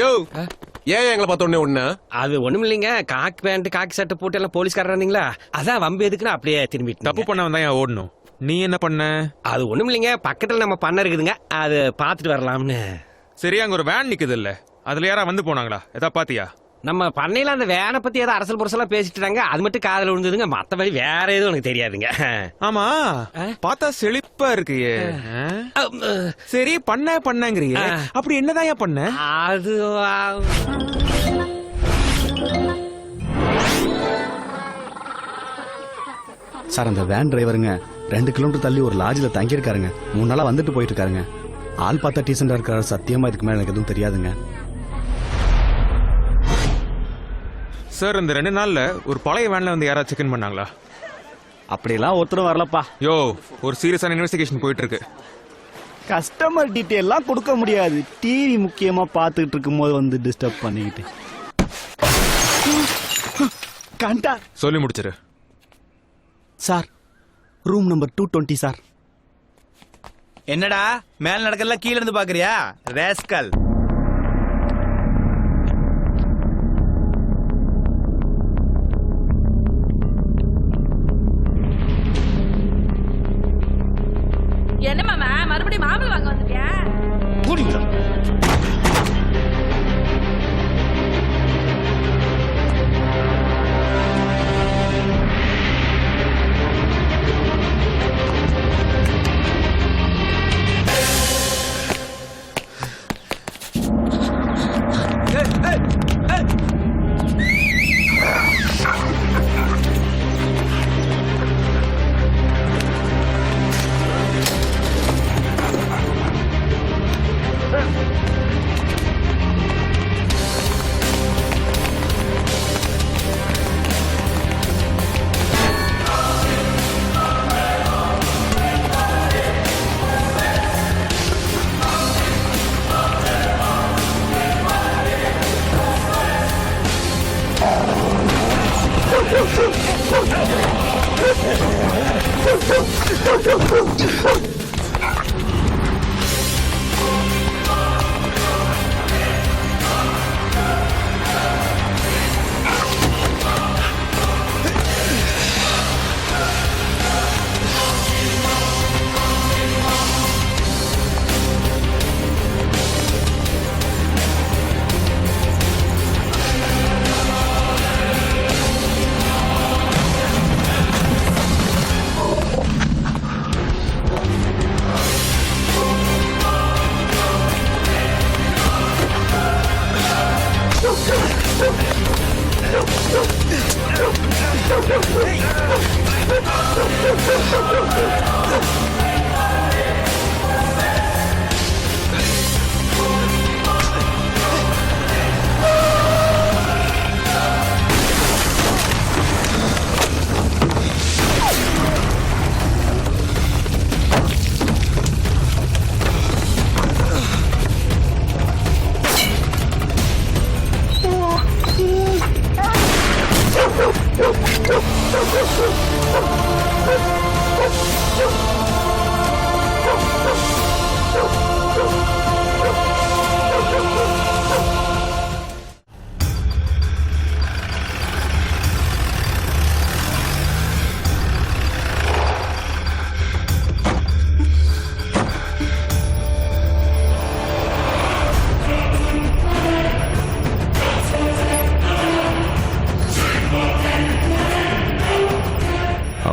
யோ ஏன் எங்களை பார்த்த உடனே ஒண்ணு? அது ஒண்ணும் இல்லைங்க, காக்கி பேண்ட் காக்கி சட்டை போட்டு எல்லாம் போலீஸ்காரர் இருந்தீங்களா, அதான் வம்பு எதுக்குன்னு அப்படியே திரும்பிட்டு. தப்பு பண்ணவன் தான் ஓடணும். நீ என்ன பண்ண? அது ஒண்ணும் இல்லைங்க, பக்கத்துல நம்ம பண்ண இருக்குதுங்க, அது பாத்துட்டு வரலாம்னு. சரி, அங்க ஒரு வேன் நிக்குது இல்ல, அதுல யாரா வந்து போனாங்களா? எதா பாத்தியா? நம்ம பண்ணையில அந்த வேனை பத்தி ஏதோ அரசல் புரசலா பேசிட்டு இருக்காங்க, அது மட்டும் காதுல விழுந்ததுங்க, மத்தபடி வேற எதுவும் எனக்கு தெரியாதுங்க. ஆமா, பார்த்தா செழிப்பா இருக்கு. சரி, பண்ணங்கறியே, அப்படி என்னதான் பண்ண? அது சார், அந்த வேன் டிரைவருங்க 2 கிலோமீட்டர் தள்ளி ஒரு லாட்ஜில் தங்கியிருக்காருங்க. 3 நாளா வந்துட்டு போயிட்டு இருக்காருங்க. ஆள் பார்த்தா டீசெண்டா இருக்காரு. சத்தியமா இதுக்கு மேல எனக்கு எதுவும் தெரியாதுங்க. சார், இந்த 2 நாள்ல ஒரு பழைய வேன்ல வந்து யாராவது செக் இன் பண்ணாங்களா? அப்படியெல்லாம் ஒருத்தரும் வரலப்பா. யோ, ஒரு சீரியஸான இன்வெஸ்டிகேஷன் போயிட்டு இருக்கு. கஸ்டமர் டீட்டெயிலாம் கொடுக்க முடியாது. டிவி முக்கியமா பார்த்துக்கிட்டு இருக்கும்போது வந்து டிஸ்டர்ப் பண்ணிக்கிட்டு. கண்டா சொல்லி முடிச்சிரு. Sir, room number 220 sir. என்னடா மேல நடக்கலாம் கீழ இருந்து பாக்குறியா ரேஸ்கல்? என்ன மாமா மறுபடியும் மாம்பழம் வாங்க வந்துட்டியா?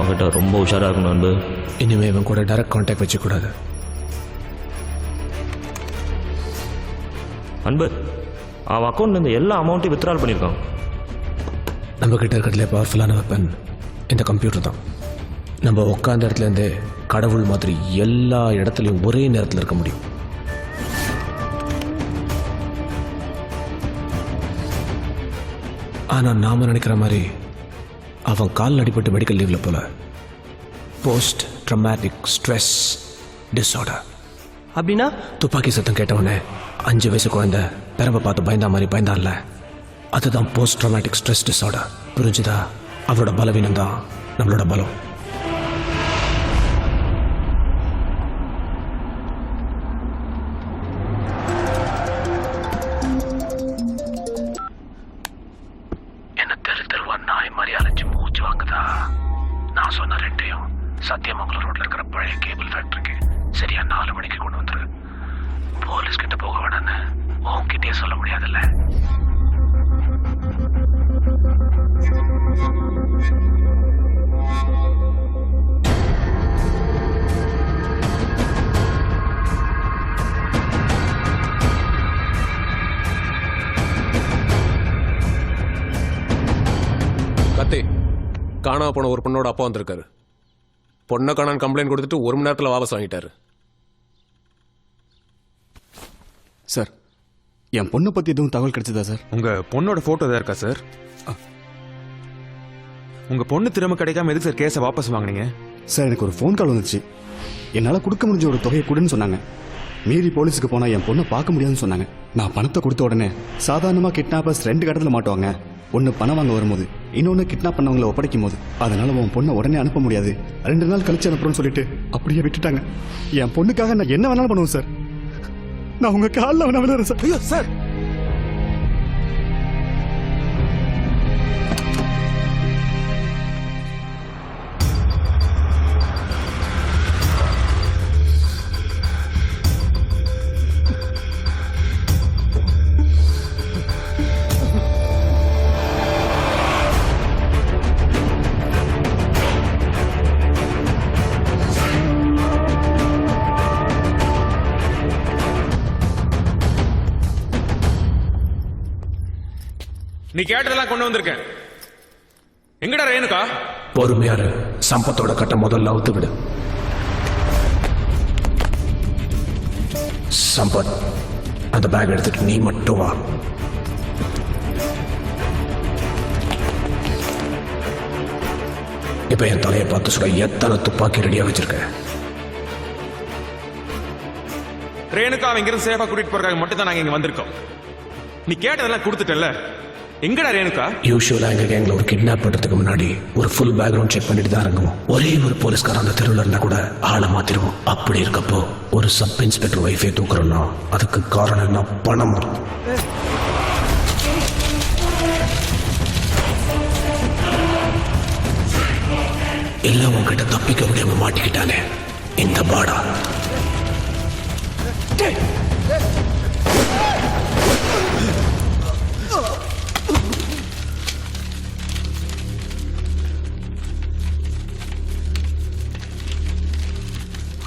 அவங்ககிட்ட ரொம்ப உஷாராக இருக்கணும் அன்பு. இனிமே இவன் கூட டைரக்ட் கான்டாக்ட் வச்சுக்கூடாது. அன்பு, அவன் அக்கௌண்ட்லேருந்து எல்லா அமௌண்ட்டையும் வித்ட்ரால் பண்ணியிருக்கான். நம்ம கிட்ட இருக்கிறதுல பவர்ஃபுல்லான வெப்பன் இந்த கம்ப்யூட்டர் தான். நம்ம உட்காந்த இடத்துலேருந்தே கடவுள் மாதிரி எல்லா இடத்துலையும் ஒரே நேரத்தில் இருக்க முடியும். ஆனால் நாம நினைக்கிற மாதிரி அவன் கால் அடிபட்டு மெடிக்கல் லீவில் போல போஸ்ட் ட்ரமாட்டிக் ஸ்ட்ரெஸ் டிஸார்டர். அப்படின்னா துப்பாக்கி சத்தம் கேட்டவொடனே 5 வயசு குழந்தை பெரம்பை பார்த்து பயந்தா மாதிரி பயந்தான்ல, அதுதான் போஸ்ட் ட்ரமாட்டிக் ஸ்ட்ரெஸ் டிஸார்டர். புரிஞ்சுதா? அவரோட பலவீனம் தான் நம்மளோட பலம். என்ன தெருவா நாய் மாதிரி அலைஞ்சு மூச்சு வாங்குதா? நான் சொன்ன ரெண்டையும் சத்தியமங்கலம் ரோட்ல இருக்கிற பழைய கேபிள் ஃபேக்டரிக்கு சரியா 4 மணிக்கு கொண்டு வந்துரு. போலீஸ் கிட்ட போக வேணான்னு உன்கிட்டயே சொல்ல முடியாதுல்ல. கத்தி காணாம போன ஒரு பொண்ணோட அப்பா வந்திருக்காரு. பொண்ணை காணான்னு கம்ப்ளைண்ட் கொடுத்துட்டு 1 மணி நேரத்தில் வாபஸ் வாங்கிட்டாரு. சார், என் பொண்ணை பற்றி எதுவும் தகவல் கிடைச்சதா சார்? உங்கள் பொண்ணோட ஃபோட்டோ தான் இருக்கா சார்? உங்கள் பொண்ணு திரும்ப கிடைக்காம எதுக்கு சார் கேஸை வாபஸ் வாங்கினீங்க? சார், எனக்கு ஒரு ஃபோன் கால் வந்துச்சு. என்னால் கொடுக்க முடிஞ்ச ஒரு தொகையை கொடுன்னு சொன்னாங்க. மீறி போலீஸுக்கு போனால் என் பொண்ணை பார்க்க முடியாதுன்னு சொன்னாங்க. நான் பணத்தை கொடுத்த உடனே சாதாரணமாக கிட்னாப்பர்ஸ் 2 கட்டத்தில் மாட்டுவாங்க. ஒன்று பணம் வாங்க வரும்போது, இன்னொன்று கிட்னாப் பண்ணவங்களை ஒப்படைக்கும் போது. அதனால உன் பொண்ணை உடனே அனுப்ப முடியாது, 2 நாள் கழிச்சு அனுப்புறோன்னு சொல்லிட்டு அப்படியே விட்டுட்டாங்க. என் பொண்ணுக்காக நான் என்ன வேணாலும் பண்ணுவேன் சார். நான் உங்க காலில் வேணா விழுறேன் சார். ஐயோ சார், நீ கேட்டதெல்லாம் கொண்டு வந்திருக்கேன். எங்கடா ரேணுகா? பொறுமையாரு, சம்பத்தோட கட்ட முதல்ல அவுத்து விடு. சம்பத், அந்த பேக் எடுத்துட்டு நீ மட்டும் வா. இப்ப என் தலையை பார்த்து சொல்ல எத்தனை துப்பாக்கி ரெடியா வச்சிருக்க? ரேணுகா அவங்க இங்கிருந்து சேஃபா கூட்டிட்டு போறதுக்காக மட்டும் தான் நாங்க இங்க வந்திருக்கோம். நீ கேட்டதெல்லாம் கொடுத்துட்டல. எங்கடா ரேணுகா? யூஷுவலா எங்க கேங்ல ஒரு கிட்னாப் பண்றதுக்கு முன்னாடி ஒரு ஃபுல் பேக்ரவுண்ட் செக் பண்ணிட்டு தான் இறங்குவோம். ஒரே ஒரு போலீஸ்கார அந்த தெருவில் இருந்தா கூட ஆளை மாத்திருவோம். அப்படி இருக்கப்போ ஒரு சப் இன்ஸ்பெக்டர் வைஃபை தூக்குறோம்னா அதுக்கு காரணம் என்ன? பணம். எல்லாம் உங்ககிட்ட தப்பிக்க முடியாம மாட்டிக்கிட்டானே இந்த பாடா.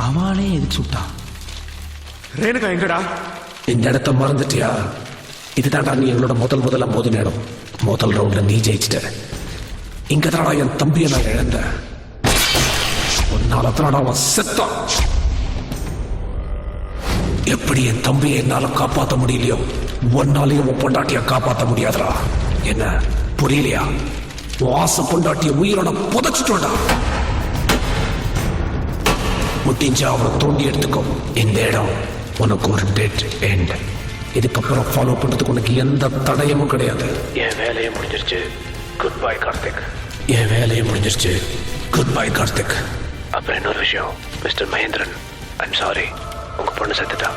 அவனே எதுக்கு சுட்டான்? ரேணுகா எங்கடா? இந்த இடத்த மறந்துட்டியா? இதுதான்டா நீ எங்களோட முதல்ல மோது நேரம். முதல் ரவுண்ட்ல நீ ஜெயிச்சிட்ட. இங்க தானடா என் தம்பியை நான் இழந்தேன். உன்னால தானடா அவன் செத்தான். எப்படி என் தம்பியை என்னால காப்பாற்ற முடியலையோ ஒன்னாலையும் உன் பொண்டாட்டிய காப்பாற்ற முடியாதுடா. என்ன புரியலையா? வாச பொண்டாட்டிய உயிரோட புதைச்சிட்டோடா. முடிஞ்சா அவனை தோண்டி எடுத்துக்கோ. இந்த இடம் உனக்கு ஒரு டெட் எண்ட். இதுக்கப்புறம் ஃபாலோ பண்றதுக்கு உனக்கு எந்த தடயமும் கிடையாது. என் வேலையை முடிஞ்சிருச்சு. Good bye Karthik. என் வேலையை முடிஞ்சிருச்சு. Good bye Karthik. அப்புறம் இன்னொரு விஷயம், மிஸ்டர் மகேந்திரன், ஐம் சாரி, உங்க பொண்ணு செத்துட்டா.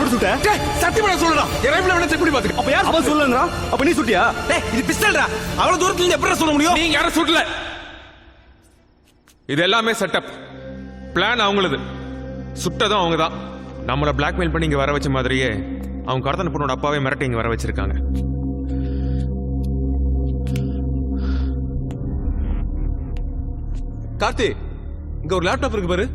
எப்படி சுட்ட சத்தியமா சொல்லுடா என் ரைஃபிள் வேணா செக் பண்ணி பாத்துக்க அப்ப யார் அவன் சொல்லலங்கறா அப்ப நீ சுட்டியா டேய் இது பிஸ்டல்டா அவ்வளவு தூரத்துல இருந்து எப்படி சொல்ல முடியும் நீங்க யாரும் சுடல இது எல்லாமே செட்டப் பிளான் அவங்களது சுட்டதும் அவங்க தான் நம்மள பிளாக்மெயில் பண்ணி இங்க வர வச்ச மாதிரியே அவங்க கடத்தன பொண்ணோட அப்பாவே மிரட்டி இங்க வர வச்சிருக்காங்க கார்த்தி இங்க ஒரு லேப்டாப் இருக்கு பாரு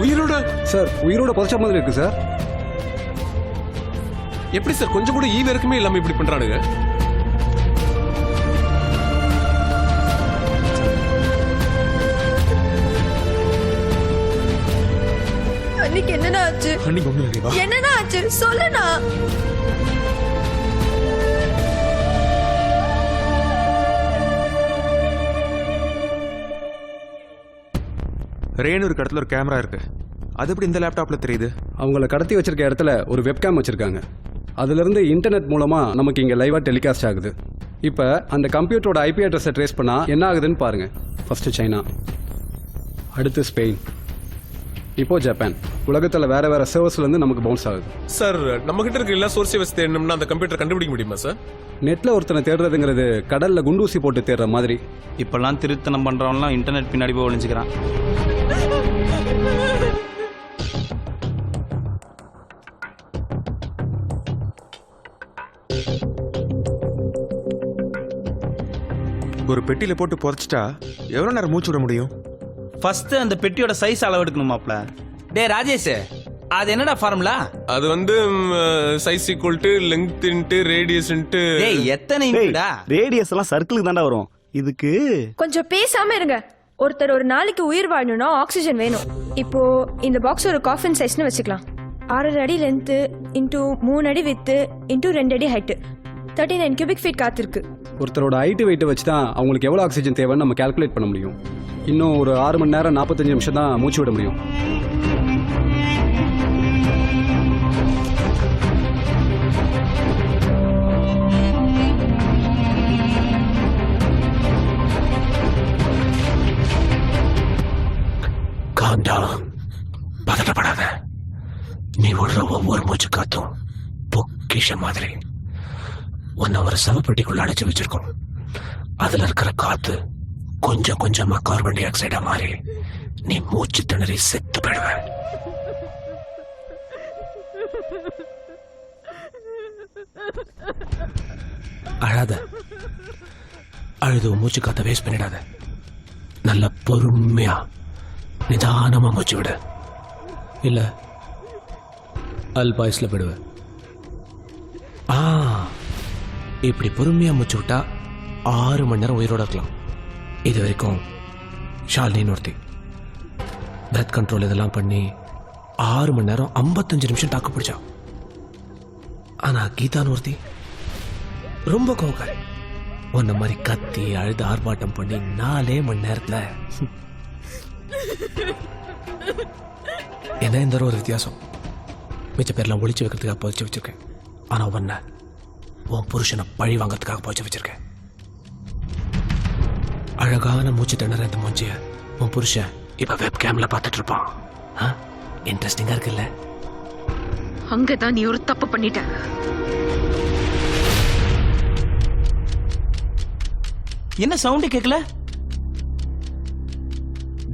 உயிரோட சார் உயிரோட புதைச்ச மாதிரி இருக்கு சார் எப்படி சார் கொஞ்சம் கூட ஈவ இருக்குமே இல்லாம இப்படி பண்றானுங்க அன்னைக்கு என்னடா ஆச்சு அன்னைக்கு ஒண்ணு இல்லையா என்னடா ஆச்சு சொல்லுண்ணா ரேணு இடத்துல ஒரு கேமரா இருக்கு அது எப்படி இந்த லேப்டாப்ல தெரியுது அவங்கள கடத்தி வச்சிருக்க இடத்துல ஒரு வெப்கேம் வச்சிருக்காங்க அதுல இருந்து இன்டர்நெட் மூலமா நமக்கு இங்க லைவா டெலிகாஸ்ட் ஆகுது இப்ப அந்த கம்ப்யூட்டரோட ஐபி அட்ரஸை ட்ரேஸ் பண்ணா என்ன ஆகுதுன்னு பாருங்க ஃபர்ஸ்ட் சைனா அடுத்து ஸ்பெயின் இப்போ ஜப்பான் உலகத்துல வேற வேற சர்வர்ஸ்ல இருந்து நமக்கு பவுன்ஸ் ஆகுது சார் நம்ம கிட்ட இருக்க எல்லா சோர்ஸ் வச்சு தேடணும்னா அந்த கம்ப்யூட்டர் கண்டுபிடிக்க முடியுமா சார் நெட்ல ஒருத்தனை தேடுறதுங்கிறது கடல்ல குண்டூசி போட்டு தேடுற மாதிரி இப்பெல்லாம் திருத்தனம் பண்றவன்லாம் இன்டர்நெட் பின்னாடி போய் ஒளிஞ்சுக்கிறான் ஒரு பெட்டியில போட்டு புதைச்சிட்டா எவ்வளவு நேரம் மூச்சு விட முடியும் ஃபர்ஸ்ட் அந்த பெட்டியோட சைஸ் அளவு எடுக்கணுமாப்ல டேய் ராஜேஷ் அது என்னடா ஃபார்முலா அது வந்து size equal to length into radius into டேய் எத்தனை இன்ச்சுடா ரேடியஸ் எல்லாம் சர்க்கிளுக்கு தாண்டா வரும் இதுக்கு கொஞ்சம் பேசாம இருங்க ஒருத்தர் ஒரு நாளைக்கு உயிர் வாழணும்னா ஆக்சிஜன் வேணும் இப்போ இந்த பாக்ஸ் ஒரு காஃபின் சைஸ்னு வச்சுக்கலாம் 6 அடி லென்த்து இன்டூ 3 அடி வித்து இன்டூ 2 அடி ஹைட்டு 39 கியூபிக் ஃபீட் காத்திருக்கு ஒருத்தரோட ஹைட் வெயிட் வச்சு தான் அவங்களுக்கு எவ்வளோ ஆக்சிஜன் தேவைன்னு நம்ம கால்குலேட் பண்ண முடியும் இன்னும் ஒரு 6 மணி நேரம் 45 நிமிஷம் தான் மூச்சு விட முடியும் பதட்டப்படாத நீ விடுற ஒவ்வொரு மூச்சு காத்தும் பொக்கிஷ மாதிரி உன்னை ஒரு சவப்பெட்டிக்குள்ள அடைச்சு வச்சிருக்கோம் அதுல இருக்கிற காத்து கொஞ்சம் கொஞ்சமா கார்பன் டை ஆக்சைடா மாறி நீ மூச்சு திணறி செத்து போயிடுவ அழாத அழுது மூச்சு காத்த வேஸ்ட் பண்ணிடாத நல்ல பொறுமையா நிதானமா மூச்சு விடு இல்ல அல்பாயுஸ்ல போயிடுவ இப்படி பொறுமையா மூச்சு விட்டா 6 மணி நேரம் உயிரோட இருக்கலாம் இது வரைக்கும் ஷாலினின்னு ஒருத்தி பிரெத் கண்ட்ரோல் இதெல்லாம் பண்ணி 6 மணி நேரம் 55 நிமிஷம் தாக்கு பிடிச்சா ஆனா கீதான்னு ஒருத்தி ரொம்ப கோவக்காரி உன்ன மாதிரி கத்தி அழுது ஆர்ப்பாட்டம் பண்ணி 4 மணி நேரத்துல என்ன இந்த ஒரு வித்தியாசம் மிச்ச பேர்லாம் ஒளிச்சு வைக்கிறதுக்காக புதைச்சு வச்சிருக்கேன் ஆனா உன்ன உன் புருஷனை பழி வாங்கறதுக்காக புதைச்சு வச்சிருக்கேன் அழகான மூச்சு திணற இந்த மூஞ்சிய உன் புருஷன் இப்ப வெப் கேம்ல பார்த்துட்டு இருப்பான் இன்ட்ரெஸ்டிங்கா இருக்குல்ல அங்கதான் நீ ஒரு தப்பு பண்ணிட்ட என்ன சவுண்ட் கேட்கல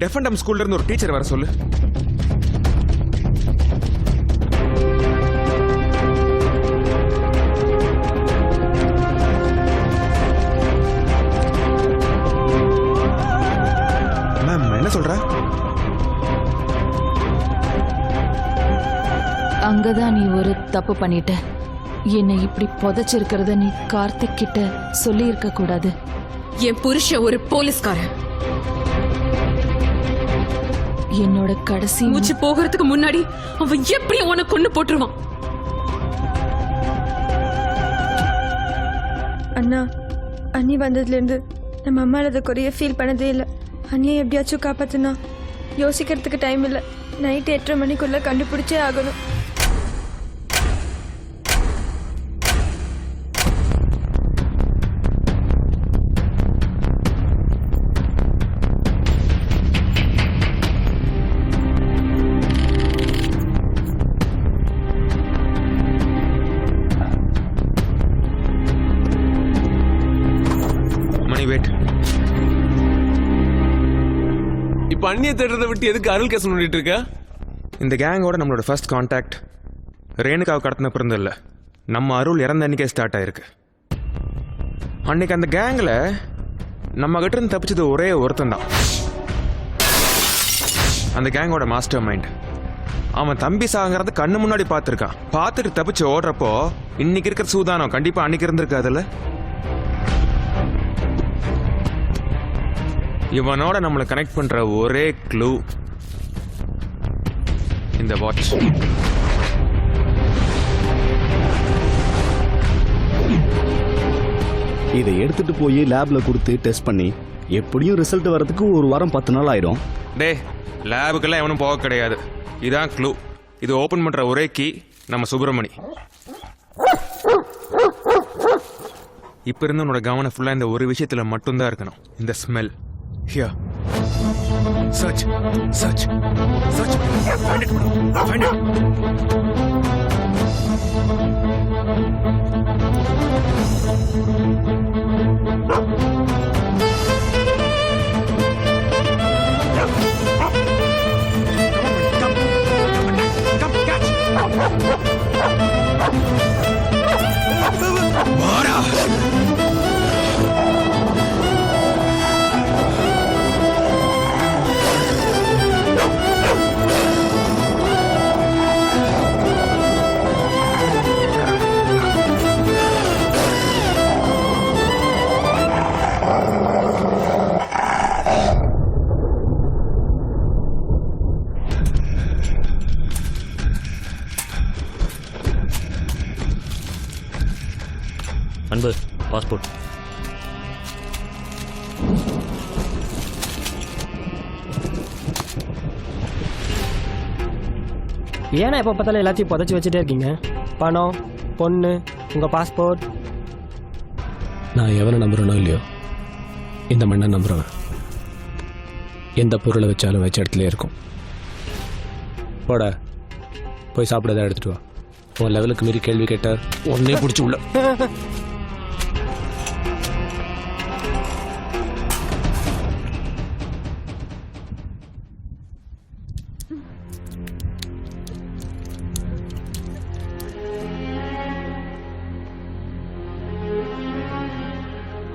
டெஃபண்டம் ஸ்கூல்ல இருந்து ஒரு டீச்சர் வர சொல்லு மேம் என்ன சொல்ற? அங்கதான் நீ ஒரு தப்பு பண்ணிட்ட. என்னை இப்படி புதைச்சிருக்கிறத நீ கார்த்திக் கிட்ட சொல்லி இருக்க கூடாது. என் புருஷன் ஒரு போலீஸ்காரன். என்னோட கடைசி மூச்சு போகிறதுக்கு முன்னாடி அவன் எப்படி உன்னை கொண்டு போட்டுருவான். அண்ணா, அண்ணி வந்ததுலேருந்து நம்ம அம்மாவில் அதை குறைய ஃபீல் பண்ணதே இல்லை. அண்ணியை எப்படியாச்சும் காப்பாத்துனா. யோசிக்கிறதுக்கு டைம் இல்லை. நைட்டு 8:30 மணிக்குள்ளே கண்டுபிடிச்சே ஆகணும். இப்ப அண்ணிய தேடுறதை விட்டு எதுக்கு அருள் கேஸ் பண்ணிட்டு இருக்க? இந்த கேங்கோட நம்மளோட ஃபர்ஸ்ட் கான்டாக்ட் ரேணுகாவை கடத்தின பிறந்த இல்ல, நம்ம அருள் இறந்த அன்னைக்கே ஸ்டார்ட் ஆயிருக்கு. அன்னைக்கு அந்த கேங்ல நம்ம கிட்ட இருந்து தப்பிச்சது ஒரே ஒருத்தன் தான். அந்த கேங்கோட மாஸ்டர் மைண்ட். அவன் தம்பி சாகிறத கண்ணு முன்னாடி பார்த்துருக்கான். பார்த்துட்டு தப்பிச்சு ஓடுறப்போ இன்னைக்கு இருக்கிற சூதானம் கண்டிப்பா அன்னைக்கு இருந்திருக்காதுல்ல. இவனோட நம்மளை கனெக்ட் பண்ற ஒரே க்ளூ இந்த வாட்ச். இதை எடுத்துட்டு போய் லேப்ல கொடுத்து டெஸ்ட் பண்ணி எப்படியும் ரிசல்ட் வரதுக்கு 1 வாரம் 10 நாள் ஆயிடும். டே, லேபுக்கெல்லாம் எவனும் போக கிடையாது. இதான் க்ளூ. இது ஓபன் பண்ற ஒரே கீ நம்ம சுப்பிரமணி. இப்ப இருந்து உன்னோட கவனம் ஃபுல்லா இந்த ஒரு விஷயத்துல மட்டும்தான் இருக்கணும். இந்த smell. Here. Search. Search. Search. Find it. Find it. Come, catch. Mara. அன்பு, பாஸ்போர்ட். ஏன்னா எப்போ பார்த்தாலும் எல்லாத்தையும் புதைச்சி வச்சுட்டே இருக்கீங்க? பணம், பொண்ணு, உங்கள் பாஸ்போர்ட். நான் எவனை நம்புறேனோ இல்லையோ, இந்த மண்ணை நம்புறவன். எந்த பொருளை வச்சாலும் வச்ச இடத்துல இருக்கும். போட போய் சாப்பிட எடுத்துட்டு வா. உன் லெவலுக்கு மீறி கேள்வி கேட்ட ஒன்னே பிடிச்சி உள்ள.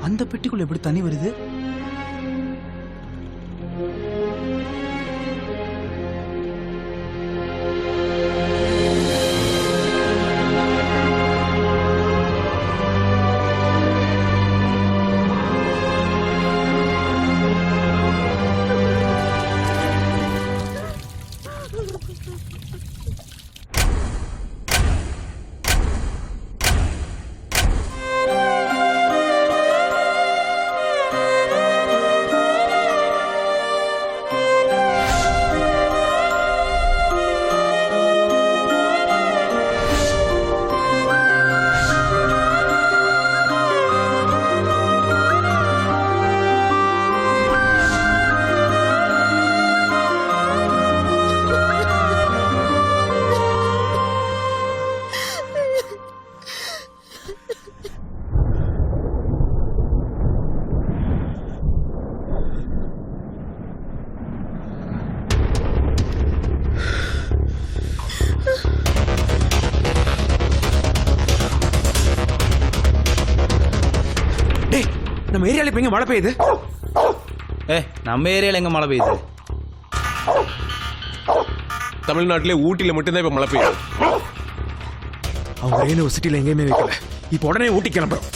அந்த பெட்டிக்குள்ள எப்படி தண்ணி வருது? நம்ம ஏரியால இப்ப எங்க மழை பெய்யுது? நம்ம ஏரியால எங்க மழை பெய்யுது? தமிழ்நாட்டிலே ஊட்டியில மட்டும்தான் இப்ப மழை பெய்யும். அவங்க ஒரே ஒரு சிட்டில எங்கேயுமே வைக்கல. இப்போ உடனே ஊட்டி கிளம்புறோம்.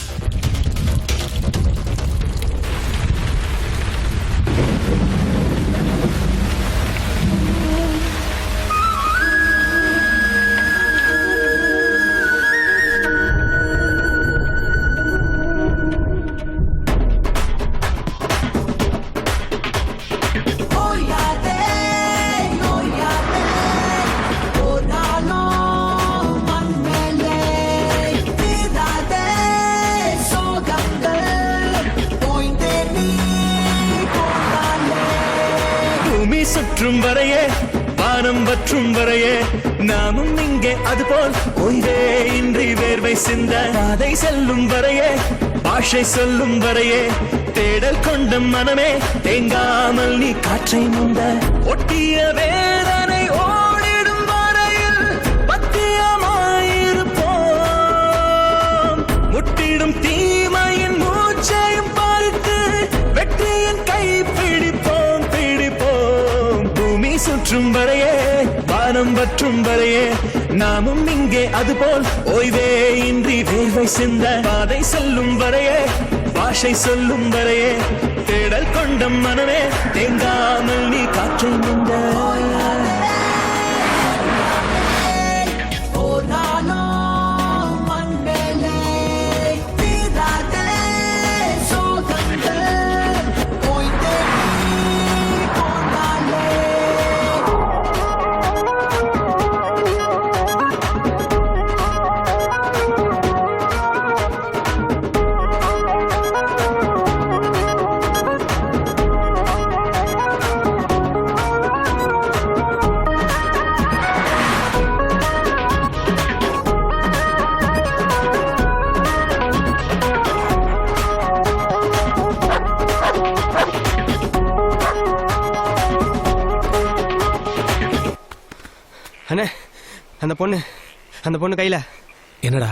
பூமி சுற்றும் வரையே வானம் வற்றும் வரையே நாமும் இங்கே அதுபோல் ஓய்வே இன்றி வேர்வை சிந்த பாதை செல்லும் வரையே பாஷை சொல்லும் வரையே தேடல் கொண்ட மனமே தேங்காமல் நீ காற்றை முந்த ஒட்டிய வேதனை ஓடிடும் வரையில் பத்தியமாயிருப்போம் முட்டிடும் தீமையின் மூச்சையும் பார்த்து வெற்றியின் கை பிடிப்போம் பிடிப்போம் பூமி சுற்றும் வரையே வானம் வற்றும் வரையே நாமும் இங்கே அதுபோல் ஓய்வே இன்றி வேர்வை சிந்த பாதை செல்லும் வரையே பாஷை சொல்லும் வரையே தேடல் கொண்ட மனமே தேங்காமல் நீ காற்றை முந்த அண்ணே அந்த பொண்ணு கையில என்னடா?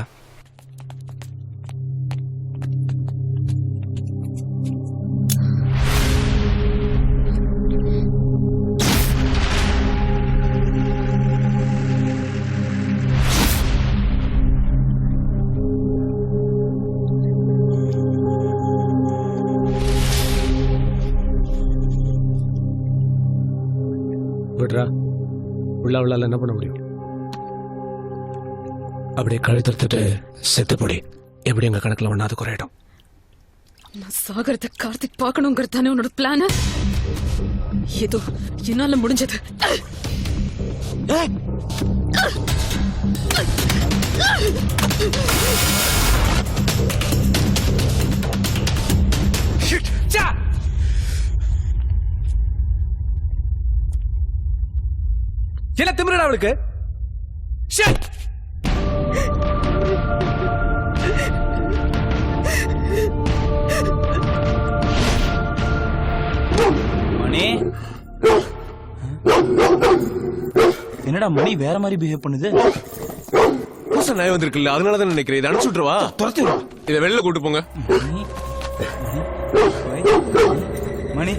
விட்றா உள்ள என்ன பண்ண முடியும்? அப்படியே கழுத்துட்டு செத்து போடி. எப்படி எங்க கணக்குல ஒண்ணாவது குறையிடும். நான் சாகரத்தை கார்த்திக் பார்க்கணுங்கிறது தானே உன்னோட பிளான்? ஏதோ என்னால முடிஞ்சது. என்ன திமிரடா அவளுக்கு? மணி என்னடா மணி வேற மாதிரி பிஹேவ் பண்ணுது. புதுசா நாய் வந்திருக்குல்ல, அதனாலதான் நினைக்கிறேன். இதை அனுப்பிச்சு விட்டுருவா. துரத்திடுவா. இதை வெளில கூட்டு போங்க. மணி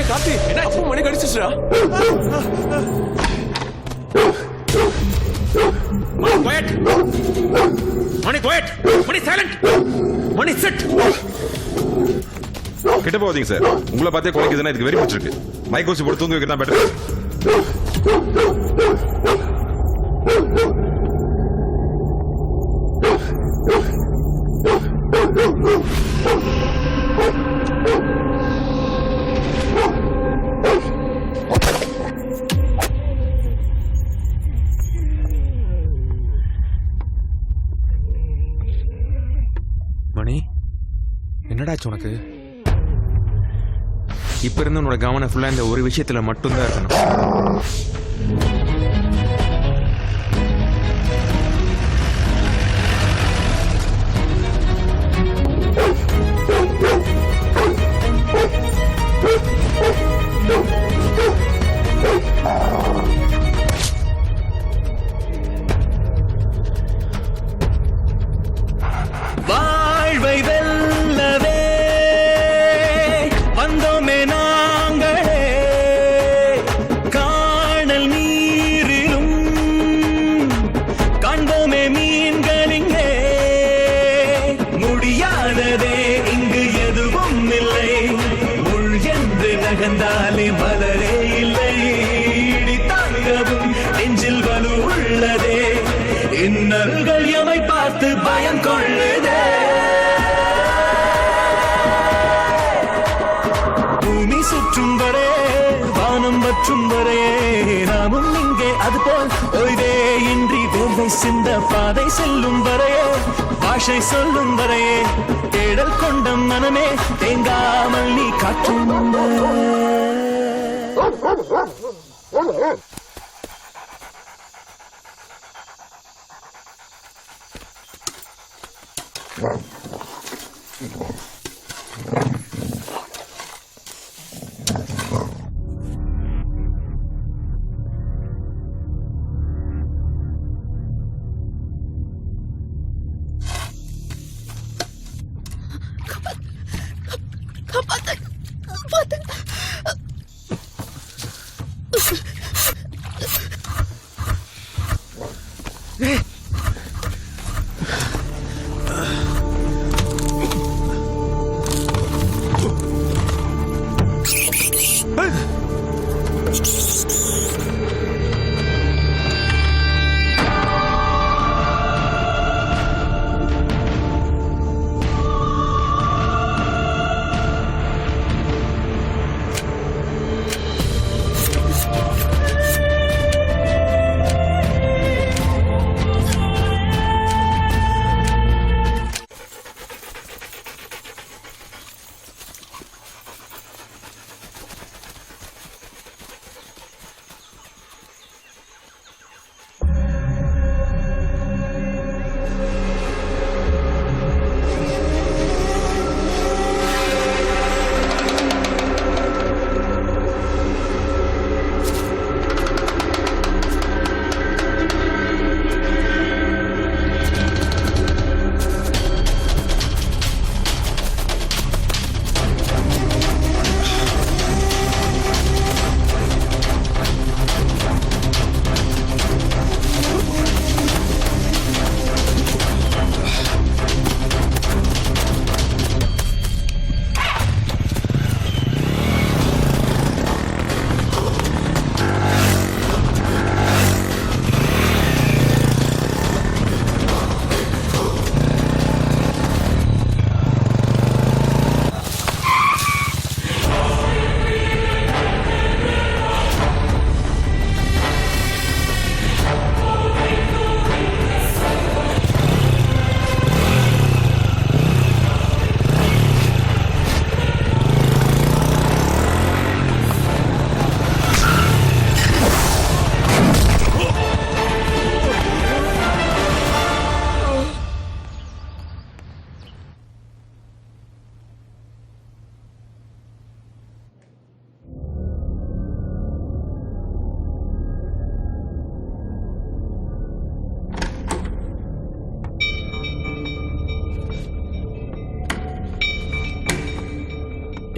கார்த்தி என்ன மணி கடிச்சிச்சுடா. மணி குவைட், மணி சைலண்ட், மணி சிட். கிட்ட போவீங்க சார். உங்களை பார்த்தே குறைக்குதுன்னா இதுக்கு வெறி பிடிச்சிருக்கு. மைக் ஊசி போட்டு தூங்க வைக்கிறதா பெட்டர். மணி என்னடாச்சு உனக்கு? இப்ப இருந்து உன்னோட கவனம் ஃபுல்லா இந்த ஒரு விஷயத்துல மட்டும்தான் இருக்கணும். வாழ்வை வெல்லவே வந்தோமே நான் நகர்ந்தாலே மலரே இல்லை இடி தாங்கவும் நெஞ்சில் வலு உள்ளதே இன்னல்கள் எமை பார்த்து பயம் கொள்ளுதே பூமி சுற்றும் வரை வானம் வற்றும் வரை நாமும் இங்கே அதுபோல் ஓய்வே இன்றி வேலை சிந்த பாதை செல்லும் வரையே பாஷை சொல்லும் வரையே தேடல் கொண்ட மனமே தேங்காமல் நீ காற்றும்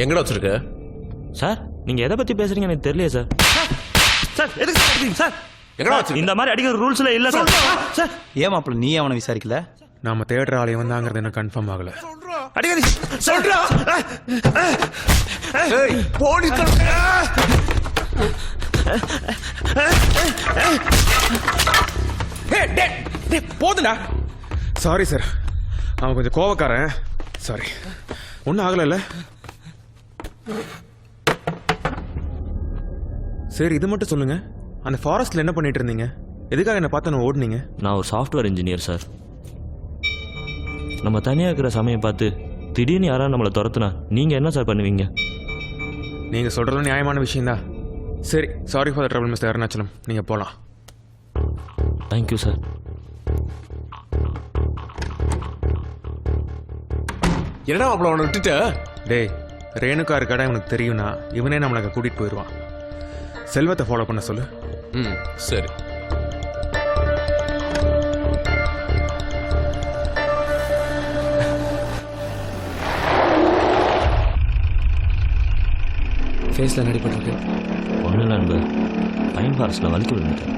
எங்கடா வச்சிருக்க சார் நீங்க எதை பத்தி பேசுறீங்க எனக்கு தெரியலையே சார். சார் எதுக்கு சார் சார் எங்கடா வச்சிருக்க? இந்த மாதிரி அடிக்கிற ரூல்ஸ்ல இல்ல சார். சார் ஏன் மாப்பிள்ள நீ அவனை விசாரிக்கல? நாம தேடுற ஆலயம் வந்தாங்கிறது எனக்கு கன்ஃபார்ம் ஆகல. அடிக்கடி சொல்றா போலீஸ் போதுடா. சாரி சார், அவன் கொஞ்சம் கோவக்காரன். சாரி. ஒன்றும் ஆகலைல்ல? சரி இது மட்டும் சொல்லுங்க, அந்த ஃபாரஸ்ட்ல என்ன பண்ணிட்டு இருந்தீங்க? எதுக்காக என்ன பார்த்து ஓடுனீங்க? நான் ஒரு சாஃப்ட்வேர் இன்ஜினியர் சார். நம்ம தனியாக இருக்கிற சமயம் பார்த்து திடீர்னு யாராவது நம்மளை துரத்துனா நீங்கள் என்ன சார் பண்ணுவீங்க? நீங்கள் சொல்கிறது நியாயமான விஷயம்தான். சரி, sorry for the trouble mister Arunachalam, நீங்கள் போகலாம். Thank you sir. என்னடா அவளை அவனை விட்டுட்ட? டேய், ரேணுகா இருக்காடா இவனுக்கு தெரியும்னா இவனே நம்மளை கூட்டிகிட்டு போயிடுவான். செல்வத்தை ஃபாலோ பண்ண சொல்லு. ம் சரி. ஃபேஸில் நடிப்பட்டிருக்கு. ஒன்றும் இல்லை நண்பர், பைன் ஃபாரஸ்ட்டில் வலிக்கு விழுந்துட்டேன்.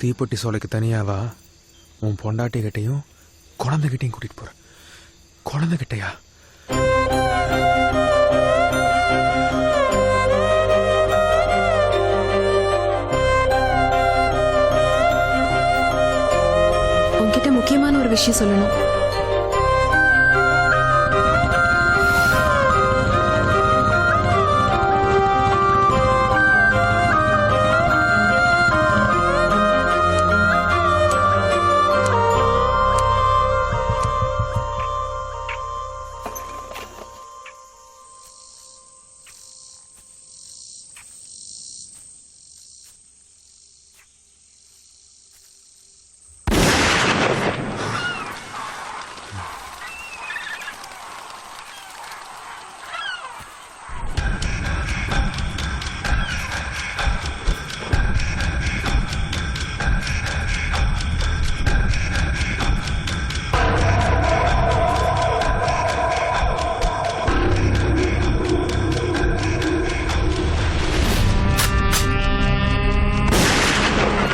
தீப்பெட்டி சோலைக்கு தனியாவா உன் பொண்டாட்டி கிட்டையும் குழந்தைகிட்டையும் கூட்டிட்டு போற. குழந்தைகிட்டையா? உன்கிட்ட முக்கியமான ஒரு விஷயம் சொல்லணும்.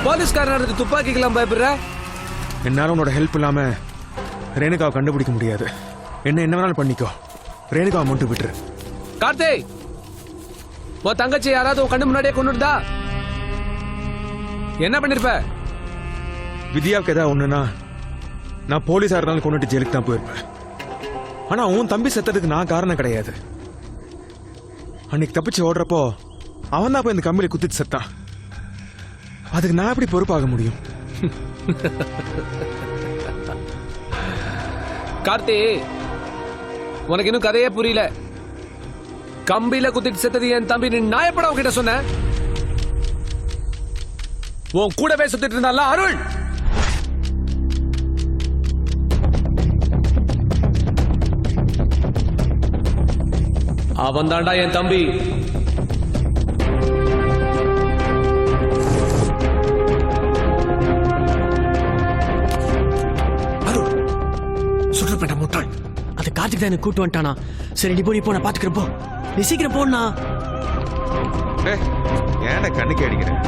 போலீஸ்காரனுக்கு துப்பாக்கிக்கெல்லாம் பயப்படுற? என்னால உன்னோட ஹெல்ப் இல்லாம ரேணுகாவை கண்டுபிடிக்க முடியாது. என்ன வேணாலும் பண்ணிக்கோ. ரேணுகாவை மட்டும் விட்டுரு. கார்த்தி, உன் தங்கச்சி யாராவது உன் கண்ணு முன்னாடியே கொண்டுட்டா என்ன பண்ணிருப்ப? வித்யாவுக்கு ஏதாவது ஒண்ணுனா நான் போலீஸா இருந்தாலும் கொண்டுட்டு ஜெயிலுக்கு தான் போயிருப்பேன். ஆனா உன் தம்பி செத்ததுக்கு நான் காரணம் கிடையாது. அன்னைக்கு தப்பிச்சு ஓடுறப்போ அவன் தான் போய் இந்த கம்பியில குத்திட்டு செத்தான். அதுக்கு நான் எப்படி பொறுப்பாக முடியும்? கார்த்தி, உனக்கு இன்னும் கதையே புரியல. கம்பியில குத்திட்டு செத்தது என் தம்பி. நீ நாயப்பட உன்கிட்ட சொன்ன. உன் கூடவே சுத்திட்டு இருந்தால அருள். அவன் தாண்டா என் தம்பி. சுற்றுப்பட்ட முட்டாள் அது கார்த்திக் தான் எனக்கு கூட்டு வந்துட்டானா. சரி நீ போ, நான் பாத்துக்கிறப்போ. நீ சீக்கிரம் போனா. ஏன்டா கண்ணுக்கு அடிக்கிறேன்?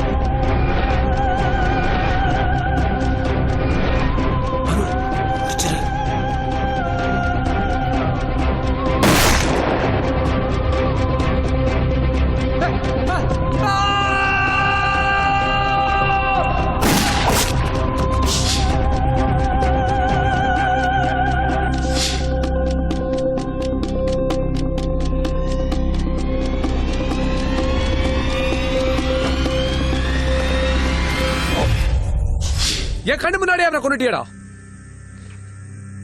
என் கண்ணு முன்னாடியே அவனை கொண்டுட்டியடா.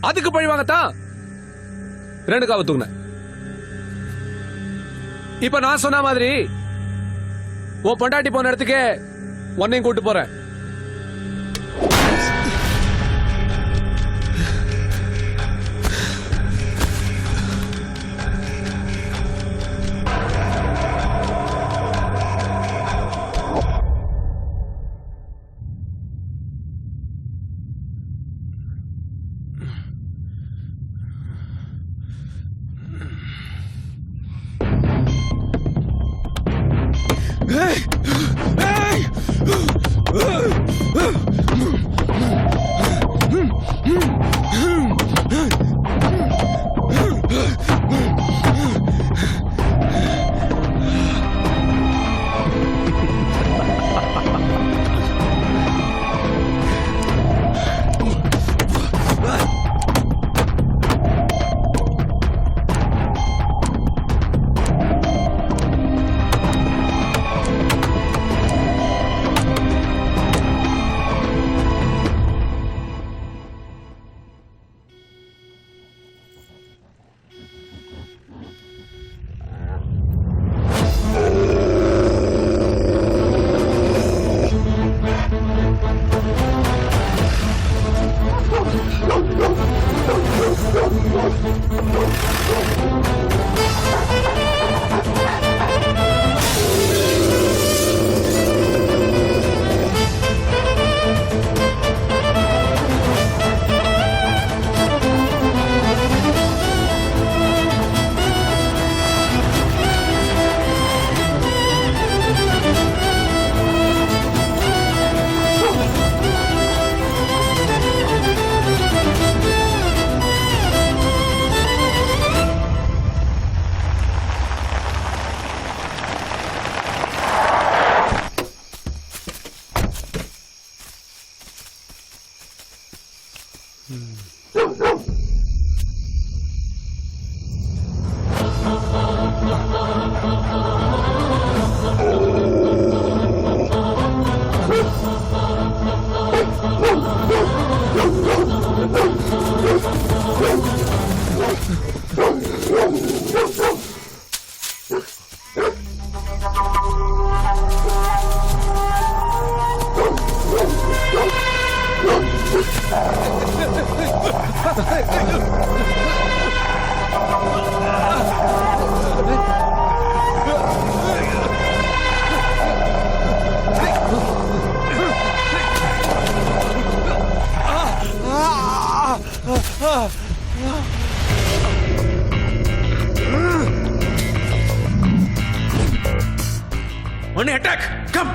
அதுக்கு பழி வாங்கத்தான் ரேணுகாவை தூக்குன. இப்ப நான் சொன்ன மாதிரி உன் பொண்டாட்டி போன இடத்துக்கே உன்னையும் கூட்டு போறேன். Hey! Hey! ஒன்னு அட்டாக் கம்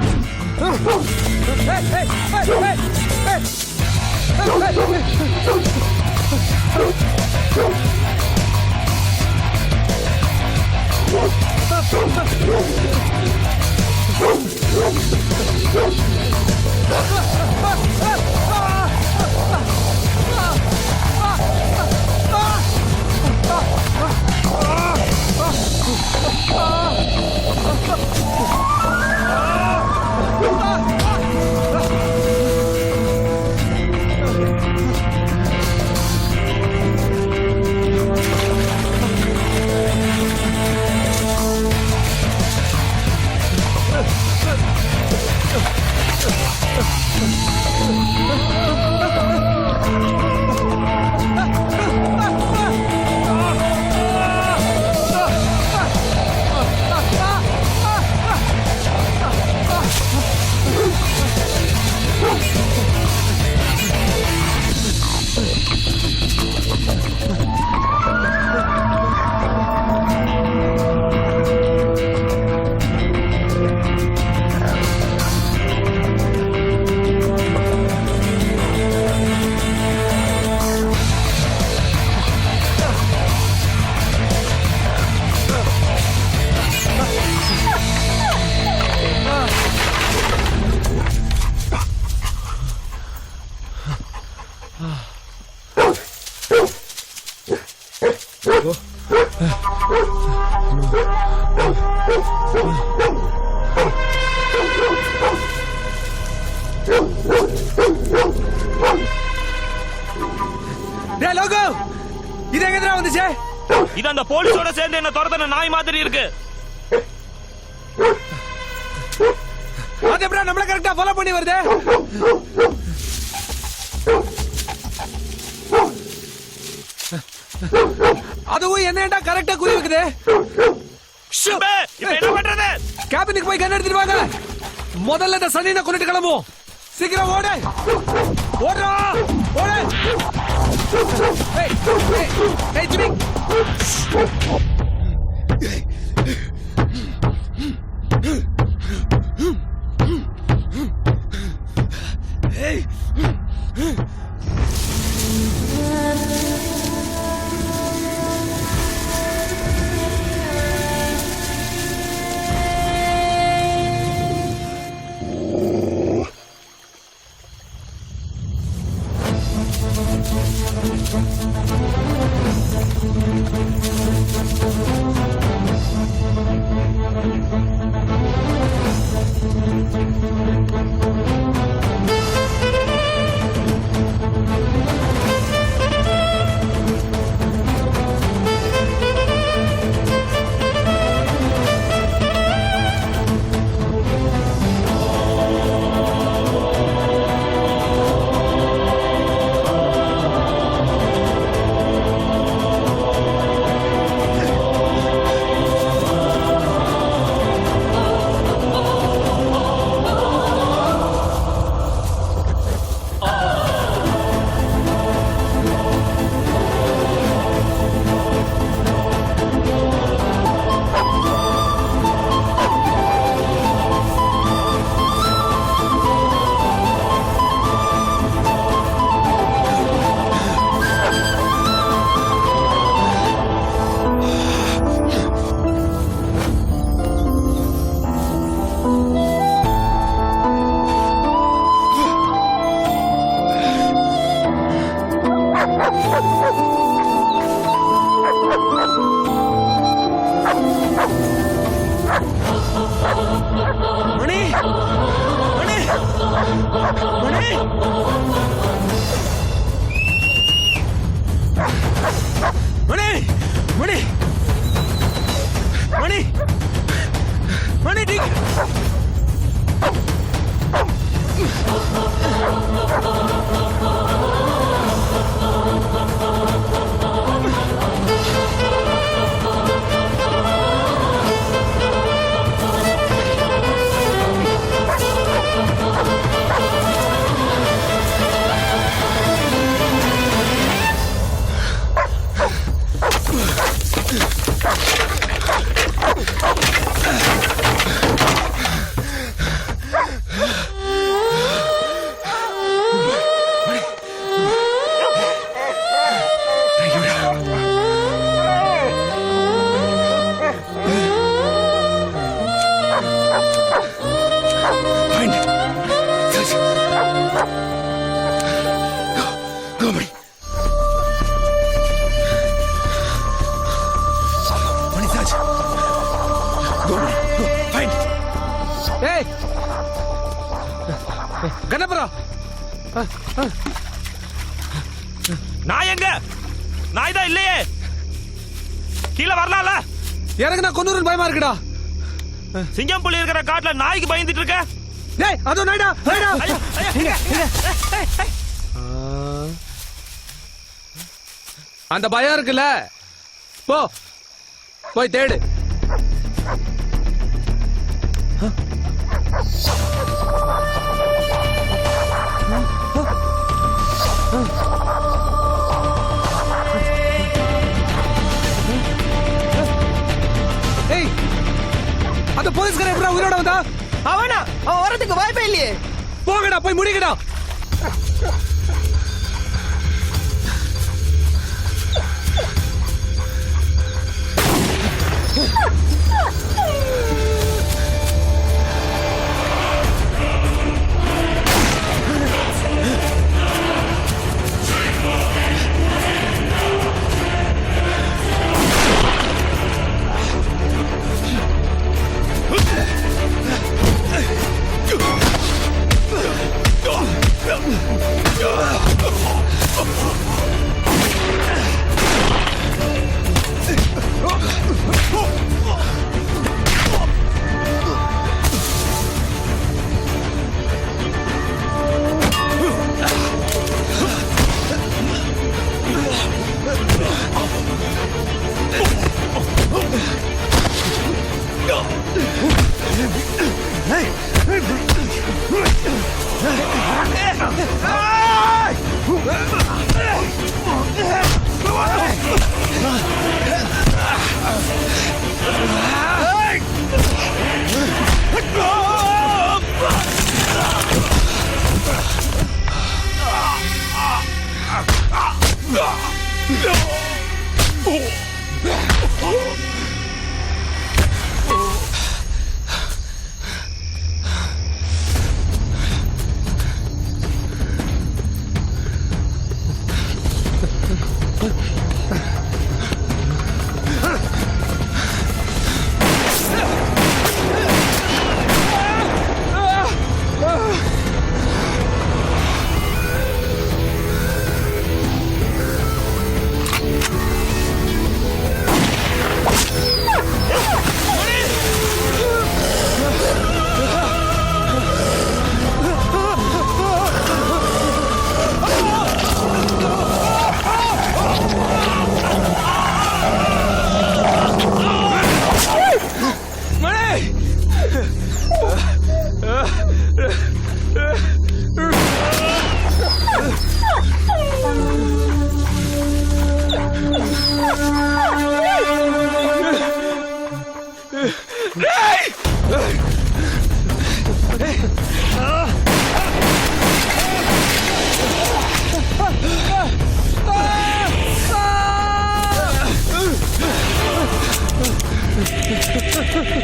இது எங்கடா வந்துச்சு? இது அந்த போலீஸோட சேர்ந்து என்ன துரத்துன நாய் மாதிரி இருக்கு. அது எப்படா நம்மள கரெக்ட்டா ஃபாலோ பண்ணி வருது? அதுவும் என்னடா கரெக்ட்டா குறி வைக்குது? இப்போ என்ன பண்றது? கேபினுக்கு போய் கண்ண எடுத்துட்டு வாங்க. முதல்ல இந்த சனியனை கொண்டுட்டு கிளம்புவோம். சீக்கிரம் ஓடு. ஓடுறா. ஓடு. Hey, hey, hey, Jimmy. Hey. மணி மணி மணி மணி மணி மணி மணி டி கண்ணபுரம் நான் எங்க நாய் தான் இல்லையே கீழே வரலாம்ல எனக்கு நான் கொன்னூரன் பயமா இருக்குடா சிங்கம் புலி இருக்கிற காட்டுல நாய்க்கு பயந்துட்டு இருக்க டேய் அதோ நாய்டா நாய்டா அந்த பயம் இருக்குல்ல போ போய் தேடு ஏய் அந்த போலீஸ்காரன் எப்படா உயிரோட வந்தா அவனா அவன் வரதுக்கு வாய்ப்பே இல்லையே. போங்கடா போய் முடிங்கடா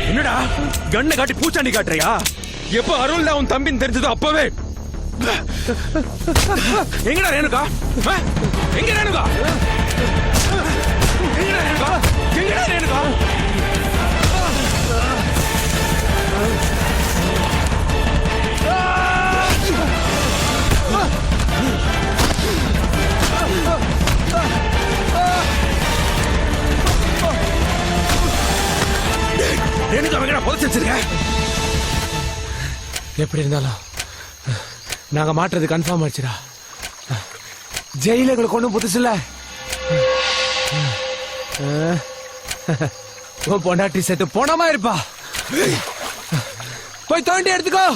என்னடா கண்ணை காட்டி பூச்சாண்டி காட்டுறியா? எப்ப அருள் உன் தம்பின்னு தெரிஞ்சதோ அப்பவே எங்கடா ரேணுகா? எங்க ரேணுகா? எங்கடா ரேணுகா? எங்கடா ரேணுகா? ரேணுகா எங்கடா புதைச்சு வச்சிருக்க? எப்படி இருந்தாலும் நாங்க மாட்டுறது கன்ஃபார்ம் ஆயிடுச்சுடா. ஜெயில எங்களுக்கு ஒண்ணும் புதுசுல. உன் பொண்டாட்டி செத்து போனமா இருப்பா. போய் தோண்டி எடுத்துக்கோ.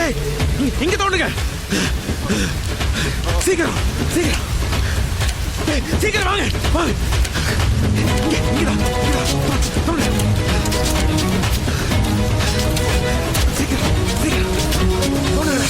ஏய் இங்க தோண்டுங்க சீக்கிரம் சீக்கிரம் ஏய், சீக்கிரம் வாங்க வாங்க இங்கதான் தோண்டுங்க சீக்கிரம் சீக்கிரம் தோண்டுங்க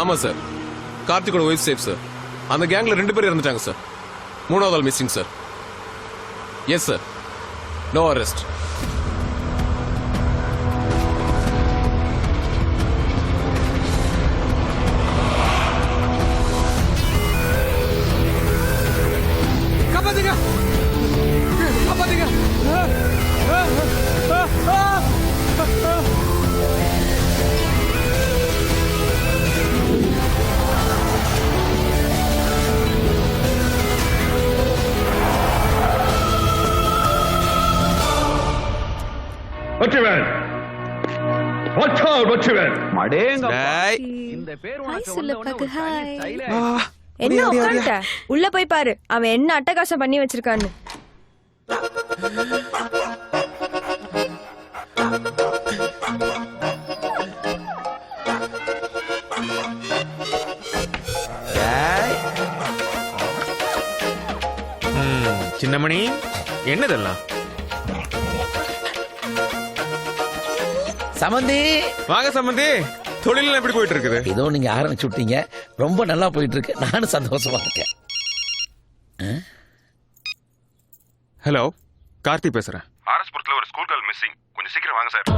ஆமா சார், கார்த்திகோட ஒய்ஃப் சேஃப் சார். அந்த கேங்ல 2 பேர் இறந்துட்டாங்க சார். 3வது ஆள் missing sir. Yes sir, no arrest. காப்பாத்துங்க காப்பாத்துங்க என்ன உட்கார்ந்துட்ட? உள்ள போய் பாரு அவன் என்ன அட்டகாசம் பண்ணி வச்சிருக்கான்னு. சின்னமணி, என்னதெல்லாம்? சமந்தி வாங்க சம்பந்தி. தொழில் எப்படி போயிட்டு இருக்குது? ஏதோ நீங்க ஆரம்பிச்சு விட்டீங்க, ரொம்ப நல்லா போயிட்டு இருக்கு. நானும் சந்தோஷமா இருக்கேன். ஹலோ, கார்த்தி பேசுறேன். ஆர்எஸ்புரத்துல ஒரு ஸ்கூல் கேர்ள் மிஸ்ஸிங். கொஞ்சம் சீக்கிரம் வாங்க சார்.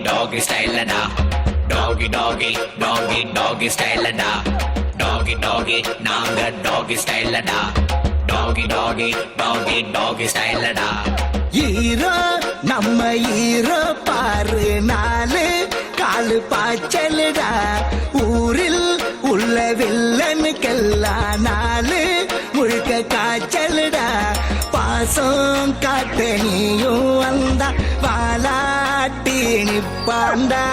டாகி ஸ்டைலடா, டாகி டாகி டாகி டாகி ஸ்டைலடா, டாகி டாகி நாங்க டாகி ஸ்டைலடா, டாகி டாகி டாகி டாகி ஸ்டைலடா. ஈரோ நம்ம ஈரோ பாரு, 4 காலு பாய்ச்சலுடா. ஊரில் உள்ள வில்லனுக்கெல்லாம் 4 முழுக்க காய்ச்சலுடா. பாசம் காட்ட நீயும் வந்தா வாலாட்டி நிப்பாண்டா.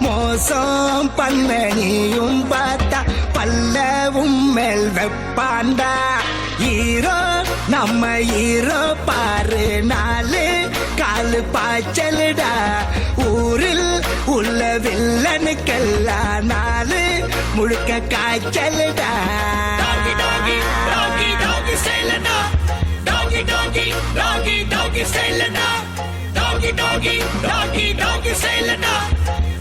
மோசம் பண்ண நீயும் பார்த்தா பல்லவும் மேல் வெப்பாண்டா. ஈரோ நம்ம ஈரோ பாரு, 4 காலு பாய்ச்சலுடா ஊரில் உள்ள வில்லனுக்கெல்லாம் நாலு முழுக்க காய்ச்சலுடா டாகி டாகி டாகி டாகி சேலடா டாகி டாகி டாகி டாகி சேலடா டாகி டாகி டாகி டாகி சேலடா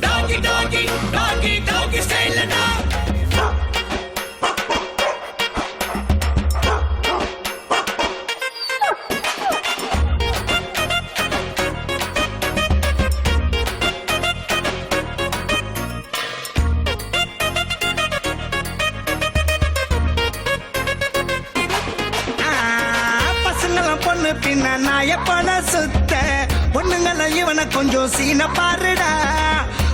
டாகி டாகி டாகி டாகி சேலடா பொண்ணு பின்ன நாய பண சுத்த பொண்ணுங்கள இவனை கொஞ்சம் சீன பாருடா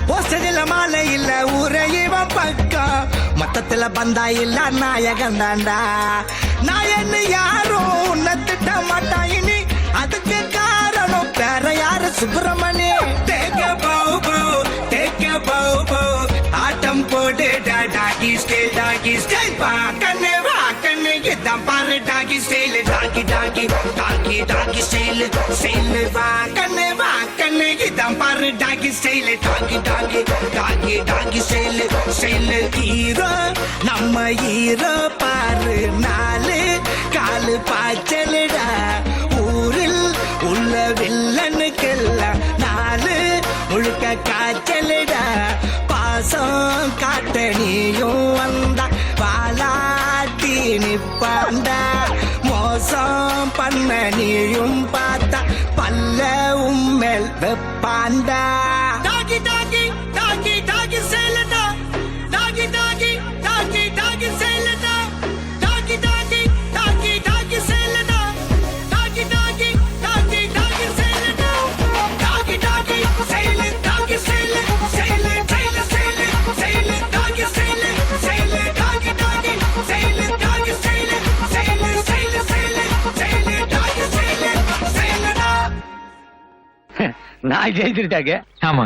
போஸ்டரில் மாலை இல்ல ஊர இவன் பக்கம் மொத்தத்துல பந்தா இல்ல நாயகன் தாண்டா நாயன்னு யாரும் உன்னை திட்ட மாட்டா இனி அதுக்கு காரணம் வேற யாரு சுப்பிரமணி தேக்க பௌ பௌ ஆட்டம் போட்டு டாகி ஸ்டைல் பா கண்ணு வா கண்ணு இதான் பாரு டாகி ஸ்டைல் டாகி டாகி டாகி டாகி ஸ்டைல் வா கண்ணு இதான் பாரு டாகி ஸ்டைல் டாகி டாகி டாகி டாகி ஸ்டைல் ஹீரோ நம்ம ஹீரோ பாரு நாலு காலு பாய்ச்சலுடா ஊரில் உள்ள வில்லனுக்கெல்லாம் நாலு முழுக்க காய்ச்சலுடா பாசம் காட்ட நீயும் வந்தா பாலாட்டி நிப்பாண்டா மோசம் பண்ண நீயும் பார்த்தா பல்ல உம்மேல் வெப்பாண்டா டாகி டாகி டாகி டாகி சேலடா டாகி டாகி டாகி டாகி சேலடா டாகி டாகி டாகி டாகி சேலடா டாகி டாகி டாகி டாகி சேலடா டாகி டாகி சேல டாகி சேல சேல சேல சேல சேல டாகி சேல சேல டாகி டாகி சேல டாகி சேல சேல சேல சேல சேல டாகி சேல சேலடா நான் ஜெயிச்சிருட்டாங்க ஆமா